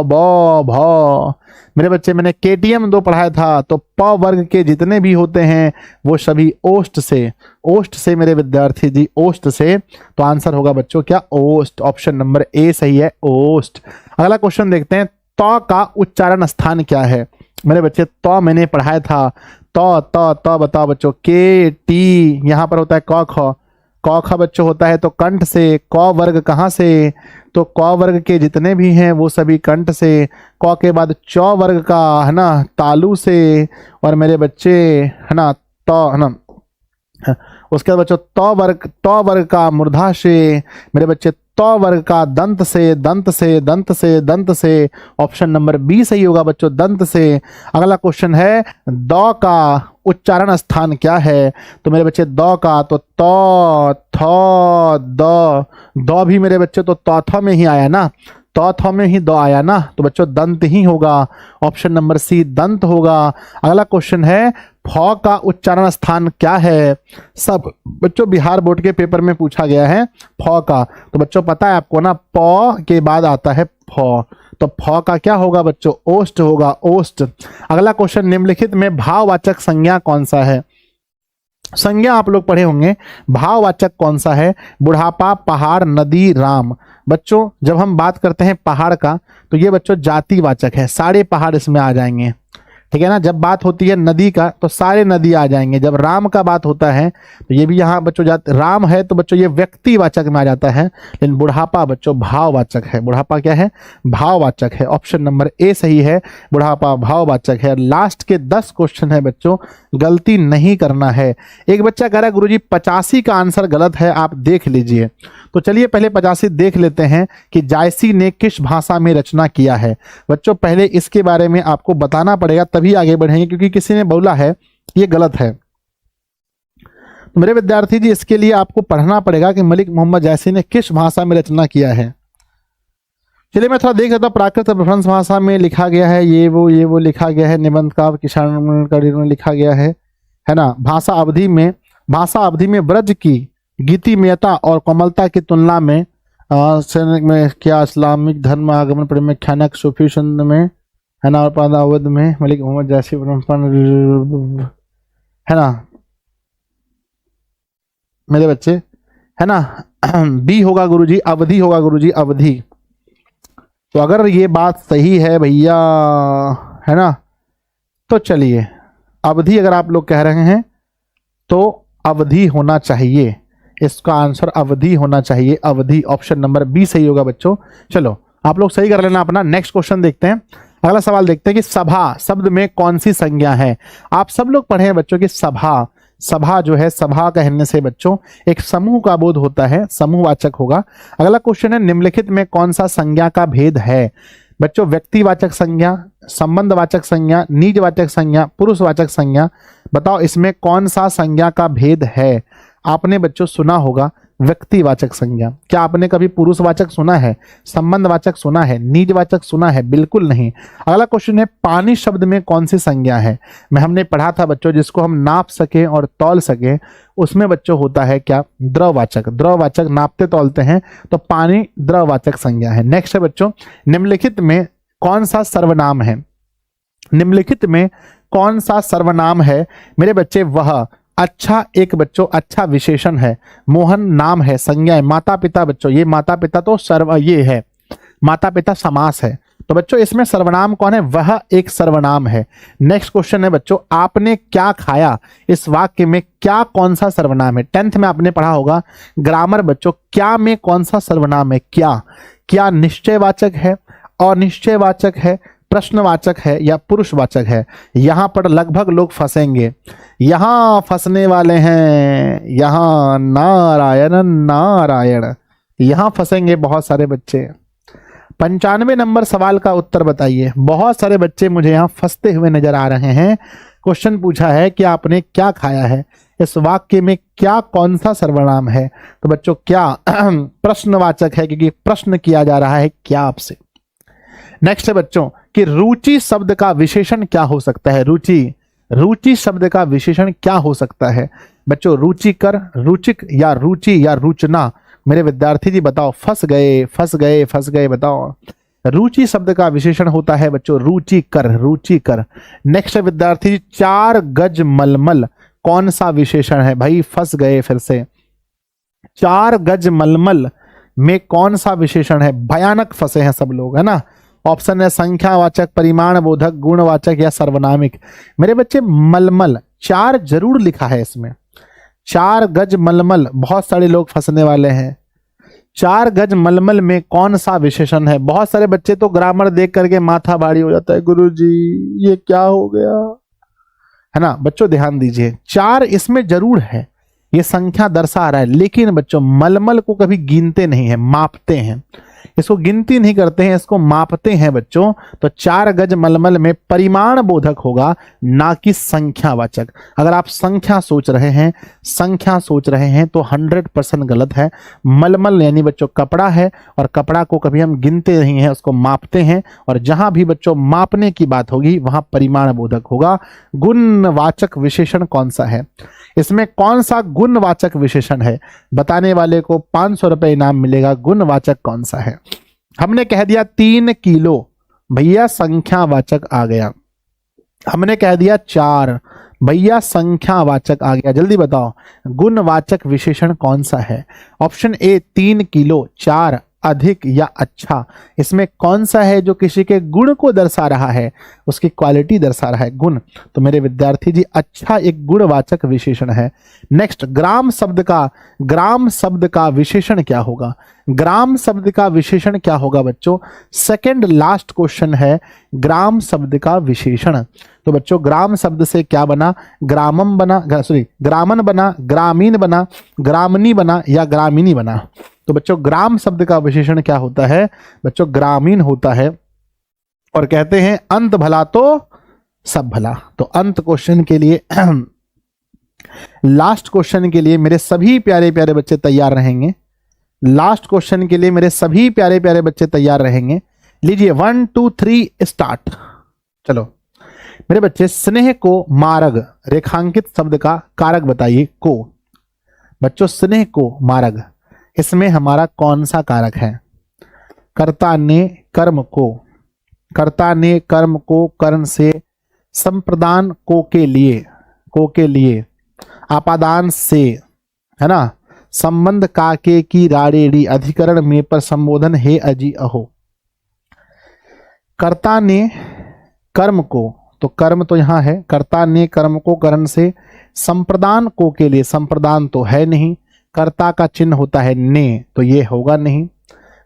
ब भ। मेरे बच्चे मैंने KTM 2 पढ़ाया था, तो प वर्ग के जितने भी होते हैं वो सभी ओष्ठ से, ओष्ठ से मेरे विद्यार्थी जी, ओष्ठ से। तो आंसर होगा बच्चों क्या? ओष्ठ। ऑप्शन नंबर ए सही है, ओष्ठ। अगला क्वेश्चन देखते हैं, त का उच्चारण स्थान क्या है? मेरे बच्चे त मैंने पढ़ाया था, त बताओ बच्चों। के टी यहाँ पर होता है क ख, क ख बच्चों होता है तो कंठ से। क वर्ग कहाँ से? तो क वर्ग के जितने भी हैं वो सभी कंठ से। क के बाद च वर्ग का, है ना, तालु से। और मेरे बच्चे, है ना, त, है ना, उसके बाद बच्चों त वर्ग का मूर्धा से। मेरे बच्चे त वर्ग का दंत से, दंत से, दंत से, दंत से। ऑप्शन नंबर बी सही होगा बच्चों, दंत से। अगला क्वेश्चन है, द का उच्चारण स्थान क्या है? तो मेरे बच्चे द का तो त थ द भी मेरे बच्चे तो त थ में ही आया ना, त थ में ही द आया ना, तो बच्चों दंत ही होगा। ऑप्शन नंबर सी दंत होगा। अगला क्वेश्चन है, फ का उच्चारण स्थान क्या है? सब बच्चों बिहार बोर्ड के पेपर में पूछा गया है फ का, तो बच्चों पता है आपको ना, प के बाद आता है फ, तो फ का क्या होगा बच्चों? ओष्ठ होगा, ओष्ठ। अगला क्वेश्चन, निम्नलिखित में भाववाचक संज्ञा कौन सा है? संज्ञा आप लोग पढ़े होंगे, भाववाचक कौन सा है? बुढ़ापा, पहाड़, नदी, राम। बच्चों जब हम बात करते हैं पहाड़ का तो ये बच्चों जातिवाचक है, सारे पहाड़ इसमें आ जाएंगे, ठीक है ना। जब बात होती है नदी का तो सारे नदी आ जाएंगे। जब राम का बात होता है तो ये भी यहाँ बच्चों राम है तो बच्चों ये व्यक्तिवाचक में आ जाता है। लेकिन बुढ़ापा बच्चों भाववाचक है। बुढ़ापा क्या है? भाववाचक है। ऑप्शन नंबर ए सही है, बुढ़ापा भाववाचक है। लास्ट के 10 क्वेश्चन है बच्चों, गलती नहीं करना है। एक बच्चा कह रहा है गुरुजी 85 का आंसर गलत है, आप देख लीजिए। तो चलिए पहले 85 देख लेते हैं कि जायसी ने किस भाषा में रचना किया है। बच्चों पहले इसके बारे में आपको बताना पड़ेगा, तभी आगे बढ़ेंगे, क्योंकि किसी ने बोला है ये गलत है। तो मेरे विद्यार्थी जी इसके लिए आपको पढ़ना पड़ेगा कि मलिक मोहम्मद जायसी ने किस भाषा में रचना किया है। चलिए मैं थोड़ा देख लेता हूँ। प्राकृत अपभ्रंश भाषा में लिखा गया है, ये वो लिखा गया है। निबंध का किसान का लिखा गया है ना। भाषा अवधि में ब्रज की गीतिमयता और कोमलता की तुलना में क्या इस्लामिक धर्म आगमन प्रेमाख्यानक सूफी संत में, है ना, और अवध में मलिक मोहम्मद जायसी है ना मेरे बच्चे, है ना। बी होगा गुरुजी, अवधि होगा गुरुजी, अवधि। तो अगर ये बात सही है भैया, है ना, तो चलिए अवधि अगर आप लोग कह रहे हैं तो अवधि होना चाहिए, इसका आंसर अवधि होना चाहिए, अवधि। ऑप्शन नंबर बी सही होगा बच्चों। चलो आप लोग सही कर लेना अपना। नेक्स्ट क्वेश्चन देखते हैं। अगला सवाल देखते हैं कि सभा शब्द में कौन सी संज्ञा है। आप सब लोग पढ़े हैं बच्चों कि सभा जो है, सभा कहने से बच्चों एक समूह का बोध होता है, समूहवाचक होगा। अगला क्वेश्चन है, निम्नलिखित में कौन सा संज्ञा का भेद है। बच्चों व्यक्तिवाचक संज्ञा, संबंधवाचक संज्ञा, निजवाचक संज्ञा, पुरुषवाचक संज्ञा। बताओ इसमें कौन सा संज्ञा का भेद है। आपने बच्चों सुना होगा व्यक्तिवाचक संज्ञा। क्या आपने कभी पुरुषवाचक सुना है, संबंधवाचक सुना है, निजवाचक सुना है? बिल्कुल नहीं। अगला क्वेश्चन है पानी शब्द में कौन सी संज्ञा है? मैं हमने पढ़ा था बच्चों, जिसको हम नाप सके और तौल सके, उसमें बच्चों होता है क्या? द्रववाचक। द्रववाचक नापते तौलते हैं, तो पानी द्रववाचक संज्ञा है। नेक्स्ट है बच्चों, निम्नलिखित में कौन सा सर्वनाम है? निम्नलिखित में कौन सा सर्वनाम है मेरे बच्चे? वह। अच्छा एक बच्चों अच्छा विशेषण है। मोहन नाम है, संज्ञा है। माता पिता बच्चों, ये माता पिता तो ये है, माता पिता समास है, तो बच्चों इसमें सर्वनाम कौन है? वह एक सर्वनाम है। नेक्स्ट क्वेश्चन है बच्चों, आपने क्या खाया? इस वाक्य में क्या कौन सा सर्वनाम है? 10th में आपने पढ़ा होगा ग्रामर बच्चों, क्या में कौन सा सर्वनाम है? क्या क्या निश्चयवाचक है, अनिश्चयवाचक है, प्रश्नवाचक है या पुरुषवाचक है? यहां पर लगभग लोग फंसेंगे, यहां फंसने वाले हैं, यहां नारायण नारायण, यहां फंसेंगे बहुत सारे बच्चे। 95 नंबर सवाल का उत्तर बताइए। बहुत सारे बच्चे मुझे यहां फंसते हुए नजर आ रहे हैं। क्वेश्चन पूछा है कि आपने क्या खाया है, इस वाक्य में क्या कौन सा सर्वनाम है? तो बच्चों क्या प्रश्नवाचक है, क्योंकि प्रश्न किया जा रहा है क्या आपसे। नेक्स्ट है बच्चों कि रुचि शब्द का विशेषण क्या हो सकता है? रुचि, रुचि शब्द का विशेषण क्या हो सकता है बच्चों? रुचिकर, रुचिक या रुचि या रुचना? मेरे विद्यार्थी जी बताओ, फंस गए फंस गए फंस गए, बताओ। रुचि शब्द का विशेषण होता है बच्चों रुचिकर, रुचिकर। नेक्स्ट है विद्यार्थी जी, 4 गज मलमल कौन सा विशेषण है? भाई फंस गए फिर से। 4 गज मलमल में कौन सा विशेषण है? भयानक फंसे हैं सब लोग, है ना। ऑप्शन है संख्यावाचक, परिमाण बोधक, गुणवाचक या सर्वनामिक। मेरे बच्चे मलमल 4 जरूर लिखा है इसमें, 4 गज मलमल, बहुत सारे लोग फंसने वाले हैं। 4 गज मलमल में कौन सा विशेषण है? बहुत सारे बच्चे तो ग्रामर देख करके माथा भारी हो जाता है, गुरुजी ये क्या हो गया, है ना। बच्चों ध्यान दीजिए, 4 इसमें जरूर है, ये संख्या दर्शा रहा है, लेकिन बच्चों मलमल को कभी गिनते नहीं है, मापते हैं। इसको गिनती नहीं करते हैं, इसको मापते हैं बच्चों। तो 4 गज मलमल में परिमाण बोधक होगा, ना कि संख्यावाचक। अगर आप संख्या सोच रहे हैं, संख्या सोच रहे हैं तो 100% गलत है। मलमल यानी बच्चों कपड़ा है, और कपड़ा को कभी हम गिनते नहीं हैं, उसको मापते हैं। और जहां भी बच्चों मापने की बात होगी वहां परिमाण बोधक होगा। गुणवाचक विशेषण कौन सा है? इसमें कौन सा गुणवाचक विशेषण है? बताने वाले को 500 रुपए इनाम मिलेगा। गुणवाचक कौन सा है? हमने कह दिया 3 किलो, भैया संख्यावाचक आ गया। हमने कह दिया 4, भैया संख्यावाचक आ गया। जल्दी बताओ गुणवाचक विशेषण कौन सा है? ऑप्शन ए 3 किलो, 4, अधिक या अच्छा। इसमें कौन सा है जो किसी के गुण को दर्शा रहा है, उसकी क्वालिटी दर्शा रहा है, गुण? तो मेरे विद्यार्थी जी अच्छा एक गुणवाचक विशेषण है। नेक्स्ट, ग्राम शब्द का विशेषण क्या होगा? ग्राम शब्द का विशेषण क्या होगा बच्चों? सेकंड लास्ट क्वेश्चन है, ग्राम शब्द का विशेषण। तो बच्चों ग्राम शब्द से क्या बना? ग्रामम बना, ग्रामन बना, ग्रामीण बना, ग्रामनी बना या ग्रामीणी बना? तो बच्चों ग्राम शब्द का विशेषण क्या होता है बच्चों? ग्रामीण होता है। और कहते हैं अंत भला तो सब भला। तो अंत क्वेश्चन के लिए लास्ट क्वेश्चन के लिए मेरे सभी प्यारे प्यारे बच्चे तैयार रहेंगे। लास्ट क्वेश्चन के लिए मेरे सभी प्यारे प्यारे बच्चे तैयार रहेंगे। लीजिए 1 2 3 स्टार्ट। चलो मेरे बच्चे, स्नेह को मारग रेखांकित शब्द का कारक बताइए। को बच्चों स्नेह को मारग, इसमें हमारा कौन सा कारक है? कर्ता ने कर्म को, कर्ता ने कर्म को कर्ण से, संप्रदान को के लिए, आपादान से, है ना, संबंध काके की राड़ेड़ी, अधिकरण में पर संबोधन हे अजी अहो। कर्ता ने कर्म को, तो कर्म तो यहां है, कर्ता ने कर्म को कर्ण से, संप्रदान को के लिए, संप्रदान तो है नहीं, कर्ता का चिन्ह होता है ने, तो ये होगा नहीं।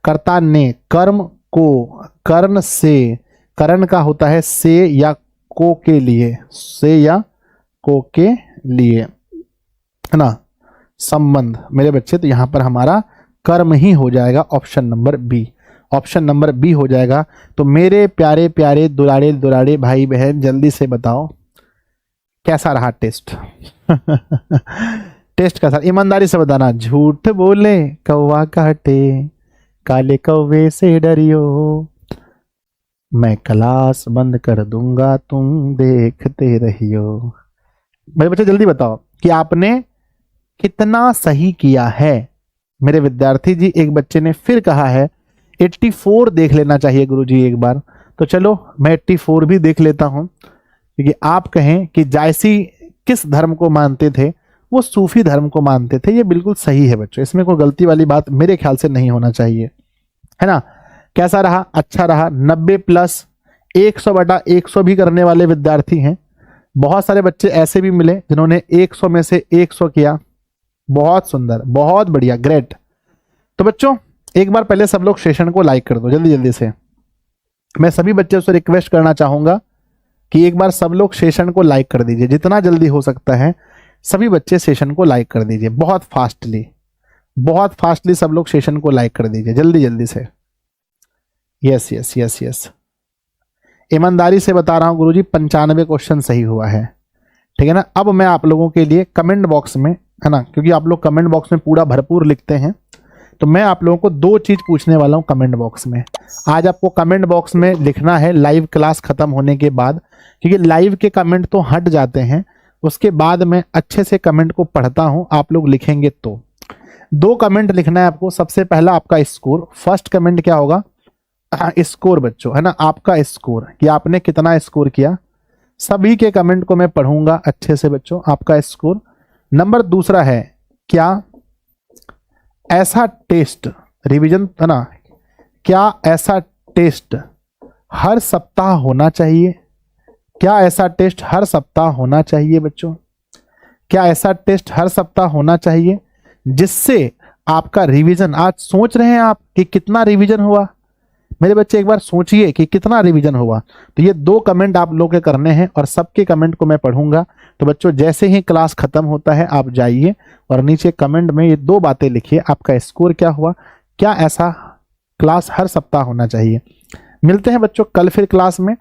कर्ता ने कर्म को कर्ण से, कर्ण का होता है से या को के लिए, से या को के लिए, है ना, संबंध। मेरे बच्चे तो यहां पर हमारा कर्म ही हो जाएगा, option number B. Option number B हो जाएगा। तो मेरे प्यारे प्यारे दुलारे दुलारे भाई बहन, जल्दी से बताओ कैसा रहा टेस्ट? टेस्ट का सर, ईमानदारी से बताना। झूठ बोले कौवा काटे, काले कौवे से डरियो, मैं क्लास बंद कर दूंगा तुम देखते रहियो। मेरे बच्चे जल्दी बताओ कि आपने कितना सही किया है। मेरे विद्यार्थी जी, एक बच्चे ने फिर कहा है 84 देख लेना चाहिए गुरुजी एक बार। तो चलो मैं 84 भी देख लेता हूं, क्योंकि आप कहें कि जायसी किस धर्म को मानते थे, वो सूफी धर्म को मानते थे। ये बिल्कुल सही है बच्चों, इसमें कोई गलती वाली बात मेरे ख्याल से नहीं होना चाहिए, है ना। कैसा रहा? अच्छा रहा। 90 प्लस 100/100 भी करने वाले विद्यार्थी हैं। बहुत सारे बच्चे ऐसे भी मिले जिन्होंने 100 में से 100 किया। बहुत सुंदर, बहुत बढ़िया, ग्रेट। तो बच्चों एक बार पहले सब लोग सेशन को लाइक कर दो जल्दी जल्दी से। मैं सभी बच्चों से रिक्वेस्ट करना चाहूंगा कि एक बार सब लोग सेशन को लाइक कर दीजिए, जितना जल्दी हो सकता है सभी बच्चे सेशन को लाइक कर दीजिए। बहुत फास्टली सब लोग सेशन को लाइक कर दीजिए जल्दी जल्दी से। यस यस यस यस, ईमानदारी से बता रहा हूं गुरुजी 95 क्वेश्चन सही हुआ है, ठीक है ना। अब मैं आप लोगों के लिए कमेंट बॉक्स में, है ना, क्योंकि आप लोग कमेंट बॉक्स में पूरा भरपूर लिखते हैं, तो मैं आप लोगों को 2 चीज पूछने वाला हूं कमेंट बॉक्स में। आज आपको कमेंट बॉक्स में लिखना है लाइव क्लास खत्म होने के बाद, क्योंकि लाइव के कमेंट तो हट जाते हैं, उसके बाद मैं अच्छे से कमेंट को पढ़ता हूं, आप लोग लिखेंगे तो 2 कमेंट लिखना है आपको। सबसे पहला आपका स्कोर, फर्स्ट कमेंट क्या होगा? स्कोर बच्चों, है ना, आपका स्कोर कि आपने कितना स्कोर किया। सभी के कमेंट को मैं पढ़ूंगा अच्छे से बच्चों, आपका स्कोर। नंबर दूसरा है, क्या ऐसा टेस्ट रिवीजन, है ना, क्या ऐसा टेस्ट हर सप्ताह होना चाहिए? क्या ऐसा टेस्ट हर सप्ताह होना चाहिए बच्चों? क्या ऐसा टेस्ट हर सप्ताह होना चाहिए जिससे आपका रिवीजन, आज सोच रहे हैं आप कि कितना रिवीजन हुआ? मेरे बच्चे एक बार सोचिए कि कितना रिवीजन हुआ। तो ये 2 कमेंट आप लोग के करने हैं और सबके कमेंट को मैं पढ़ूंगा। तो बच्चों जैसे ही क्लास खत्म होता है आप जाइए और नीचे कमेंट में ये 2 बातें लिखिए, आपका स्कोर क्या हुआ, क्या ऐसा क्लास हर सप्ताह होना चाहिए। मिलते हैं बच्चों कल फिर क्लास में।